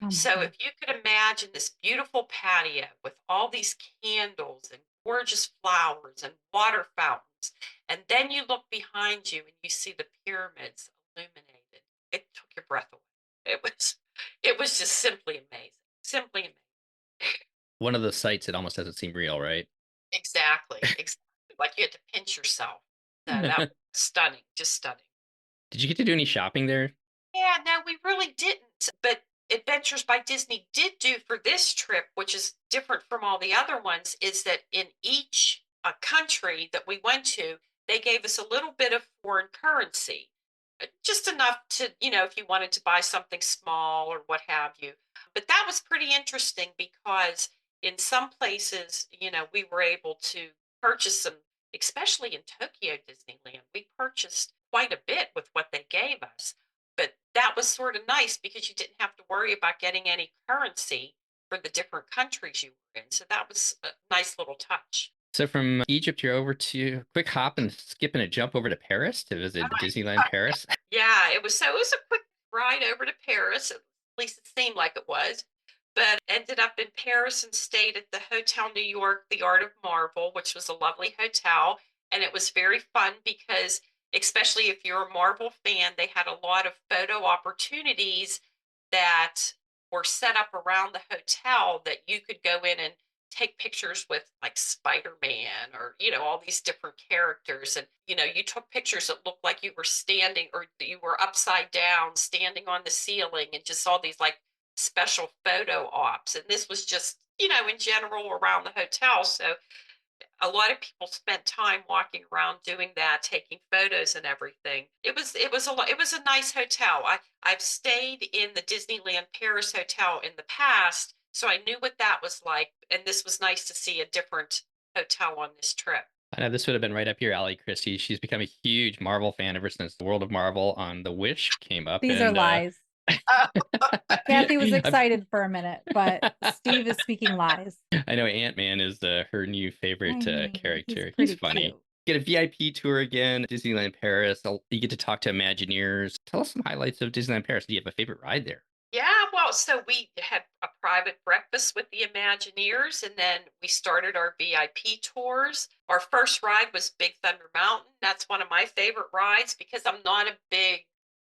Oh my So God. if you could imagine this beautiful patio with all these candles and gorgeous flowers and water fountains, and then you look behind you and you see the pyramids illuminated, it took your breath away. It was just simply amazing. Simply amazing. One of those sites that almost doesn't seem real, right? Exactly. Exactly. Like you had to pinch yourself. So that was stunning, just stunning. Did you get to do any shopping there? Yeah, no, we really didn't. But Adventures by Disney did do for this trip, which is different from all the other ones, is that in each country that we went to, they gave us a little bit of foreign currency, just enough to, if you wanted to buy something small or what have you. But that was pretty interesting because in some places, we were able to purchase some, especially in Tokyo Disneyland, we purchased quite a bit with what they gave us. But that was sort of nice because you didn't have to worry about getting any currency for the different countries you were in. So that was a nice little touch. So from Egypt, you're over to quick hop and skip and a jump over to Paris to visit Disneyland Paris. Yeah, it was a quick ride over to Paris. At least it seemed like it was. But ended up in Paris and stayed at the Hotel New York, the Art of Marvel, which was a lovely hotel. And it was very fun because, especially if you're a Marvel fan, they had a lot of photo opportunities that were set up around the hotel that you could go in and take pictures with like Spider-Man or, all these different characters. And, you took pictures that looked like you were standing or you were upside down, standing on the ceiling and just saw these like special photo ops. And this was just, in general around the hotel. So a lot of people spent time walking around doing that, taking photos and everything. It was a nice hotel. I've stayed in the Disneyland Paris hotel in the past, so I knew what that was like, and this was nice to see a different hotel on this trip. I know this would have been right up your alley, Christy. She's become a huge Marvel fan ever since the World of Marvel on The Wish came up. These are lies. Cathy was I'm- excited for a minute, but Steve is speaking lies. I know Ant-Man is her new favorite I mean, character. he's He's pretty funny. cute. Get a VIP tour again, Disneyland Paris. You get to talk to Imagineers. Tell us some highlights of Disneyland Paris. Do you have a favorite ride there? Yeah, well, so we had a private breakfast with the Imagineers, and then we started our VIP tours. Our first ride was Big Thunder Mountain. That's one of my favorite rides because I'm not a big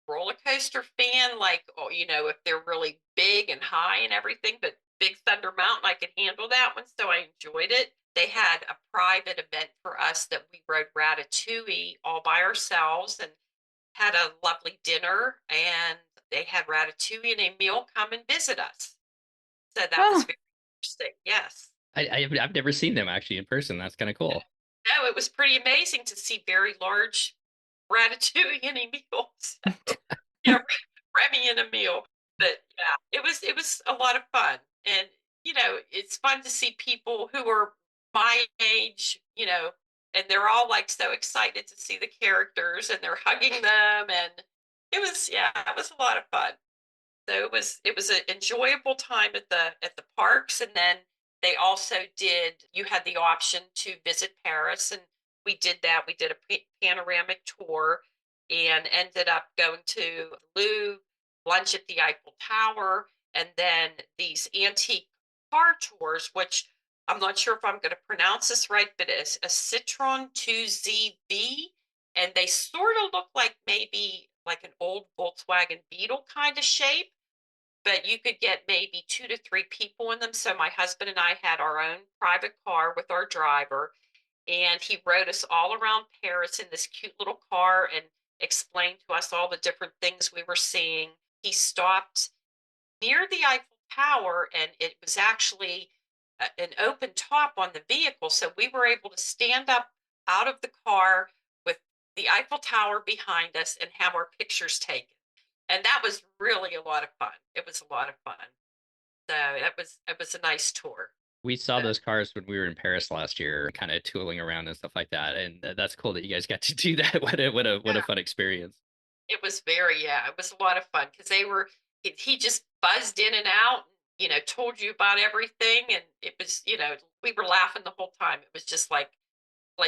roller coaster fan, like, if they're really big and high and everything, but Big Thunder Mountain, I could handle that one, so I enjoyed it. They had a private event for us that we rode Ratatouille all by ourselves and had a lovely dinner, and they had Ratatouille and Emil come and visit us. So that was Oh, very interesting. Yes. I've never seen them actually in person. That's kind of cool. No, it was pretty amazing to see very large ratatouille meals. Yeah, Remy in a meal. But yeah, it was a lot of fun. And it's fun to see people who are my age, and they're all like so excited to see the characters and they're hugging them, and it was a lot of fun. So it was an enjoyable time at the parks, and then they also you had the option to visit Paris, and we did that. We did a panoramic tour and ended up going to the Louvre, lunch at the Eiffel Tower, and then these antique car tours, which I'm not sure if I'm going to pronounce this right, but it's a Citroen 2ZB, and they sort of look like maybe like an old Volkswagen Beetle kind of shape, but you could get maybe 2 to 3 people in them. So my husband and I had our own private car with our driver, and he rode us all around Paris in this cute little car and explained to us all the different things we were seeing. He stopped near the Eiffel Tower, and it was actually an open top on the vehicle. So we were able to stand up out of the car with the Eiffel Tower behind us and have our pictures taken. And that was really a lot of fun. It was a lot of fun. So it was a nice tour. We saw those cars when we were in Paris last year, kind of tooling around and stuff like that. And that's cool that you guys got to do that. What a fun experience. It was it was a lot of fun because he just buzzed in and out, told you about everything. And it was, we were laughing the whole time. It was just like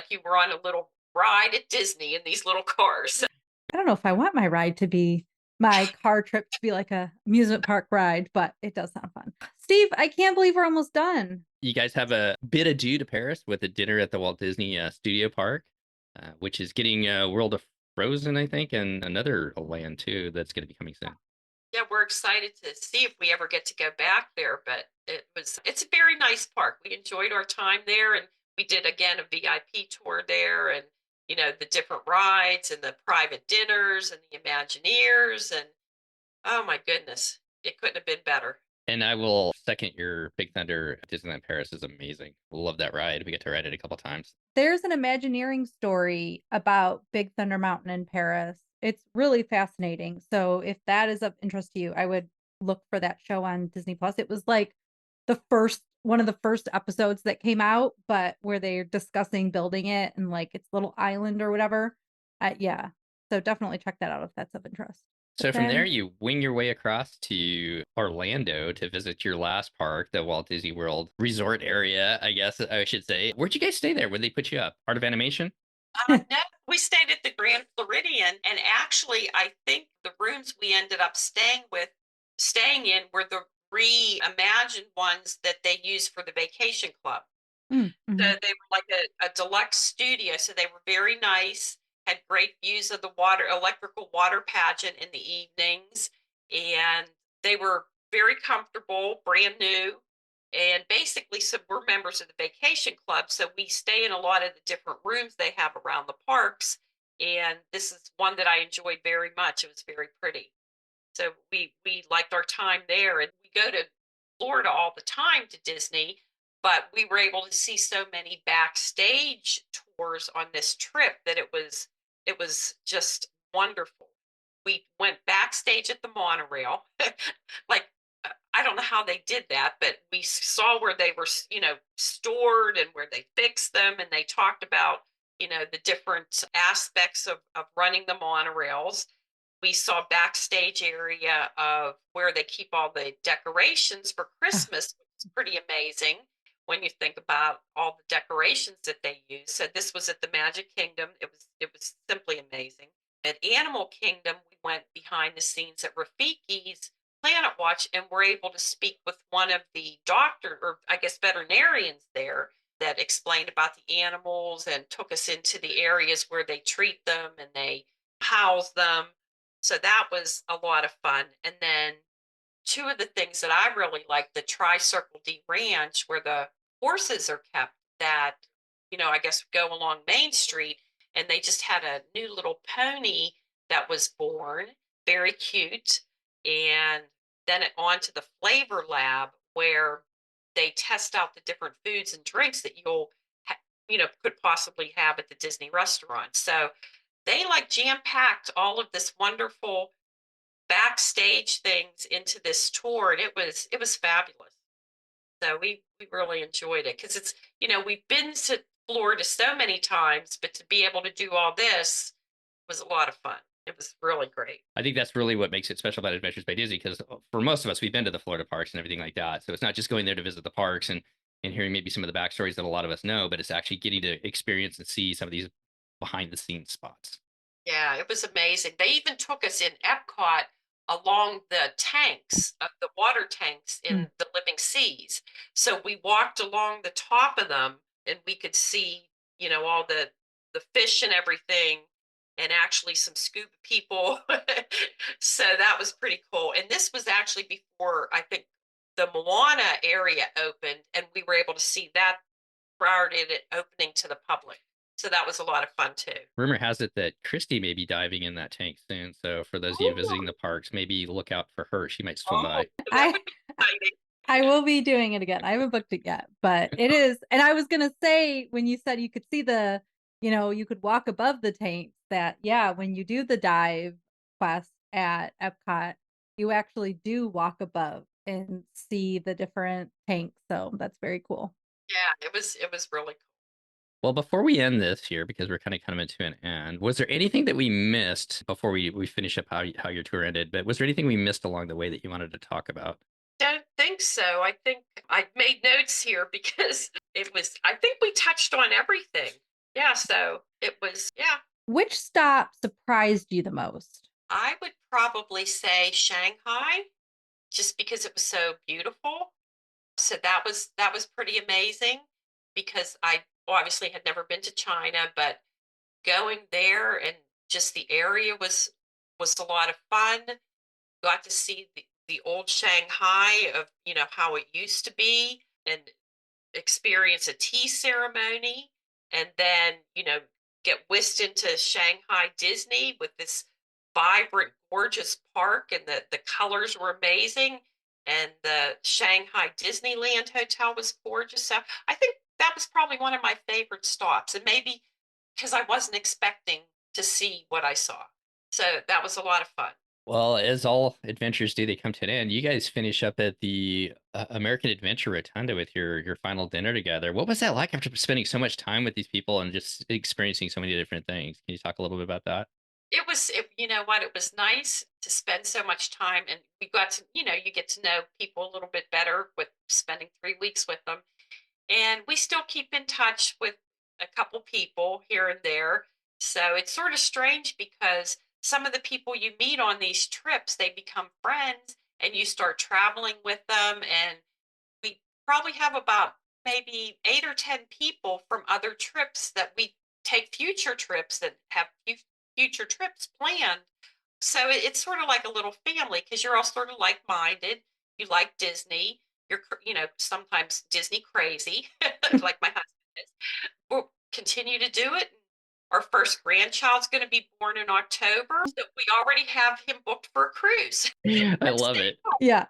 you were on a little ride at Disney in these little cars. I don't know if I want my car trip to be like a amusement park ride, but it does sound fun. Steve, I can't believe we're almost done. You guys have a bit ado to Paris with a dinner at the Walt Disney Studio Park, which is getting World of Frozen, I think, and another land too that's going to be coming soon. Yeah, we're excited to see if we ever get to go back there, but it's a very nice park. We enjoyed our time there, and we did again a VIP tour there, and the different rides and the private dinners and the Imagineers, and oh my goodness, it couldn't have been better. And I will second your Big Thunder. Disneyland Paris is amazing. Love that ride. We get to ride it a couple times. There's an Imagineering story about Big Thunder Mountain in Paris. It's really fascinating. So if that is of interest to you, I would look for that show on Disney Plus. It was like one of the first episodes that came out, but where they're discussing building it and like its little island or whatever. Yeah. So definitely check that out if that's of interest. So from there, you wing your way across to Orlando to visit your last park, the Walt Disney World Resort area, I guess I should say. Where'd you guys stay there? Where'd they put you up? Art of Animation? No, we stayed at the Grand Floridian, and actually, I think the rooms we ended up staying in were the reimagined ones that they use for the vacation club. Mm-hmm. So they were like a deluxe studio. So they were very nice, had great views of the electrical water pageant in the evenings. And they were very comfortable, brand new. And basically, so we're members of the vacation club. So we stay in a lot of the different rooms they have around the parks. And this is one that I enjoyed very much. It was very pretty. So we liked our time there. And we go to Florida all the time to Disney, but we were able to see so many backstage tours on this trip that it was just wonderful. We went backstage at the monorail. Like, I don't know how they did that, but we saw where they were, stored and where they fixed them. And they talked about, the different aspects of running the monorails. We saw backstage area of where they keep all the decorations for Christmas, which is pretty amazing when you think about all the decorations that they use. So this was at the Magic Kingdom. It was simply amazing. At Animal Kingdom, we went behind the scenes at Rafiki's Planet Watch and were able to speak with one of the veterinarians there that explained about the animals and took us into the areas where they treat them and they house them. So that was a lot of fun. And then two of the things that I really liked, the Tri-Circle D Ranch, where the horses are kept that, I guess go along Main Street, and they just had a new little pony that was born, very cute. And then on to the Flavor Lab, where they test out the different foods and drinks that you'll, could possibly have at the Disney restaurant. So they like jam packed all of this wonderful backstage things into this tour, and it was fabulous. So we really enjoyed it because it's, we've been to Florida so many times, but to be able to do all this was a lot of fun. It was really great. I think that's really what makes it special about Adventures by Disney, because for most of us, we've been to the Florida parks and everything like that. So it's not just going there to visit the parks and hearing maybe some of the backstories that a lot of us know, but it's actually getting to experience and see some of these behind the scenes spots. Yeah, it was amazing. They even took us in Epcot along the tanks, the water tanks in the living seas. So we walked along the top of them and we could see, all the fish and everything, and actually some scuba people. So that was pretty cool. And this was actually before, I think, the Moana area opened, and we were able to see that prior to it opening to the public. So that was a lot of fun too. Rumor has it that Christy may be diving in that tank soon. So for those of you visiting the parks, maybe look out for her. She might swim by. That would be exciting. I will be doing it again. I haven't booked it yet, but it is. And I was going to say, when you said you could see you could walk above the tanks, that, yeah, when you do the dive quest at Epcot, you actually do walk above and see the different tanks. So that's very cool. Yeah, it was really cool. Well, before we end this here, because we're kind of coming to an end, was there anything that we missed before we finish up how your tour ended? But was there anything we missed along the way that you wanted to talk about? Don't think so. I think I made notes here because I think we touched on everything. Yeah, so it was, yeah. Which stop surprised you the most? I would probably say Shanghai, just because it was so beautiful. So that was pretty amazing, because I obviously had never been to China, but going there and just the area was a lot of fun. Got to see the old Shanghai of, how it used to be, and experience a tea ceremony, and then, get whisked into Shanghai Disney with this vibrant, gorgeous park, and the colors were amazing. And the Shanghai Disneyland Hotel was gorgeous. So I think that was probably one of my favorite stops, and maybe because I wasn't expecting to see what I saw. So that was a lot of fun. Well, as all adventures do, they come to an end. You guys finish up at the American Adventure Rotunda with your final dinner together. What was that like after spending so much time with these people and just experiencing so many different things? Can you talk a little bit about that? You know what, it was nice to spend so much time, and we got to, you get to know people a little bit better with spending 3 weeks with them. And we still keep in touch with a couple people here and there. So it's sort of strange, because some of the people you meet on these trips, they become friends and you start traveling with them. And we probably have about maybe 8 or 10 people from other trips that we take future trips, that have future trips planned. So it's sort of like a little family, because you're all sort of like-minded. You like Disney. You're, sometimes Disney crazy, like my husband is. We'll continue to do it. Our first grandchild's going to be born in October. So we already have him booked for a cruise. I love it. Yeah.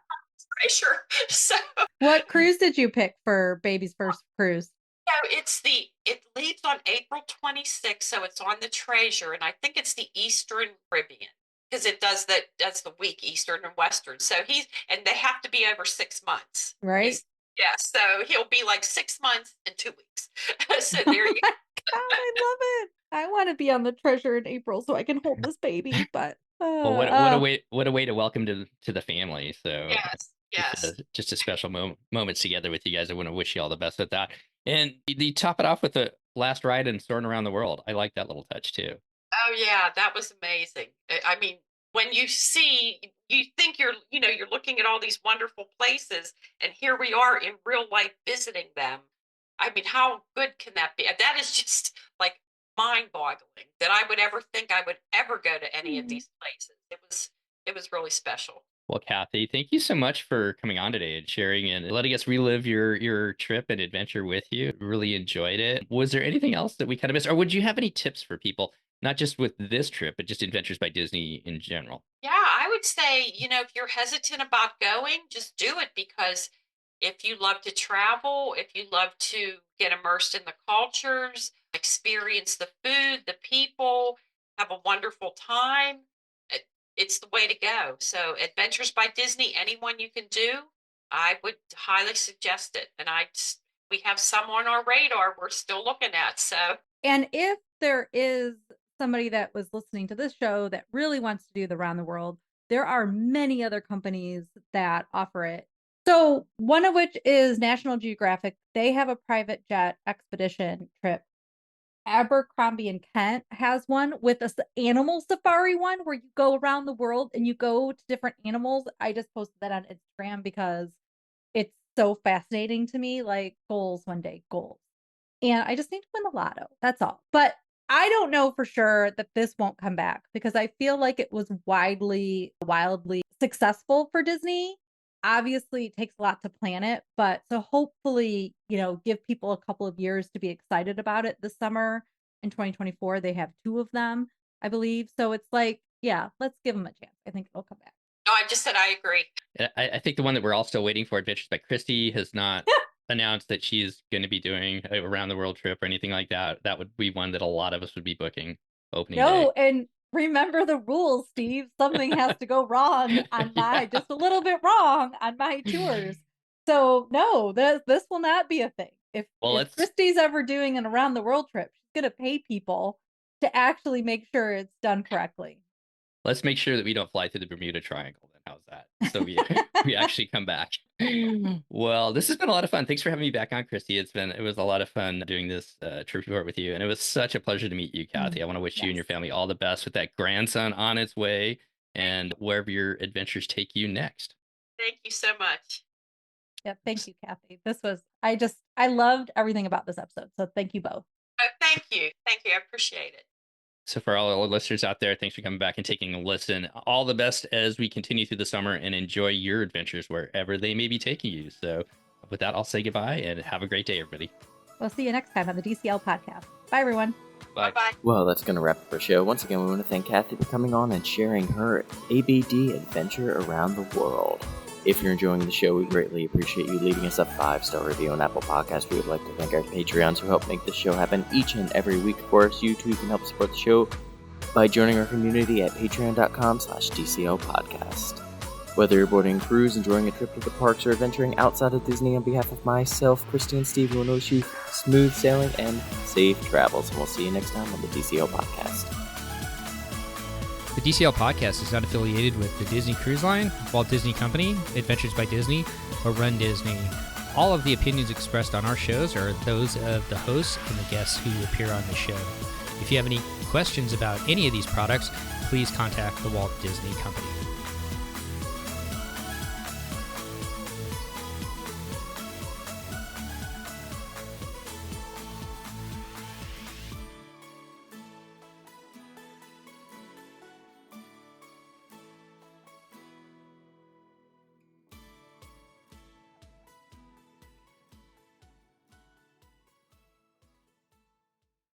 Sure. So what cruise did you pick for baby's first cruise? it leaves on April 26th, so it's on the Treasure, and I think it's the Eastern Caribbean, because it does the week, Eastern and Western. So and they have to be over 6 months. Right. Yeah, so he'll be like 6 months and 2 weeks. So there you go. God, I love it. I want to be on the Treasure in April so I can hold this baby. But Well, what a way to welcome to the family. So yes. just a special moments together with you guys. I want to wish you all the best with that. And you top it off with the last ride and soaring around the world. I like that little touch too. Oh yeah, that was amazing. I mean, when you think you're looking at all these wonderful places, and here we are in real life visiting them. I mean, how good can that be? That is just like mind-boggling, that I would ever think I would ever go to any of these places. It was really special. Well, Cathy, thank you so much for coming on today and sharing and letting us relive your trip and adventure with you. Really enjoyed it. Was there anything else that we kind of missed, or would you have any tips for people, not just with this trip, but just Adventures by Disney in general? Yeah, I would say, if you're hesitant about going, just do it, because If you love to travel, if you love to get immersed in the cultures, experience the food, the people, have a wonderful time, it's the way to go. So, Adventures by Disney, anyone you can do, I would highly suggest it. And we have some on our radar we're still looking at. So, And if there is somebody that was listening to this show that really wants to do the round the world, there are many other companies that offer it. So one of which is National Geographic. They have a private jet expedition trip. Abercrombie and Kent has one with a animal safari one where you go around the world and you go to different animals. I just posted that on Instagram because it's so fascinating to me. Like, goals one day, goals. And I just need to win the lotto. That's all. But I don't know for sure that this won't come back because I feel like it was wildly successful for Disney. Obviously, it takes a lot to plan it, but so hopefully, give people a couple of years to be excited about it this summer. In 2024, they have 2 of them, I believe. So it's like, yeah, let's give them a chance. I think it'll come back. no, I just said I agree. I think the one that we're all still waiting for, Adventures by Christy, has not announced that she's going to be doing a around the world trip or anything like that. That would be one that a lot of us would be booking opening day. No, and remember the rules, Steve. Something has to go wrong on just a little bit wrong on my tours. So no, this will not be a thing. If Christy's ever doing an around the world trip, she's gonna pay people to actually make sure it's done correctly. Let's make sure that we don't fly through the Bermuda Triangle. Then how's that? So we actually come back. Well, this has been a lot of fun. Thanks for having me back on, Christy. It was a lot of fun doing this trip report with you, and it was such a pleasure to meet you, Cathy. I want to wish you and your family all the best with that grandson on its way, and wherever your adventures take you next. Thank you so much. Yeah, thank you, Cathy. I loved everything about this episode. So thank you both. Oh, thank you. Thank you. I appreciate it. So for all the listeners out there, thanks for coming back and taking a listen. All the best as we continue through the summer and enjoy your adventures wherever they may be taking you. So with that, I'll say goodbye and have a great day, everybody. We'll see you next time on the DCL podcast. Bye, everyone. Bye. Bye. Well, that's going to wrap up our show. Once again, we want to thank Cathy for coming on and sharing her ABD adventure around the world. If you're enjoying the show, we greatly appreciate you leaving us a 5-star review on Apple Podcasts. We would like to thank our Patreons who help make this show happen each and every week. Of course, you too can help support the show by joining our community at patreon.com/DCL Podcast. Whether you're boarding a cruise, enjoying a trip to the parks, or adventuring outside of Disney, on behalf of myself, Christy, and Steve, we want to wish you smooth sailing and safe travels. And we'll see you next time on the DCL Podcast. The DCL Podcast is not affiliated with the Disney Cruise Line, Walt Disney Company, Adventures by Disney, or Run Disney. All of the opinions expressed on our shows are those of the hosts and the guests who appear on the show. If you have any questions about any of these products, please contact the Walt Disney Company.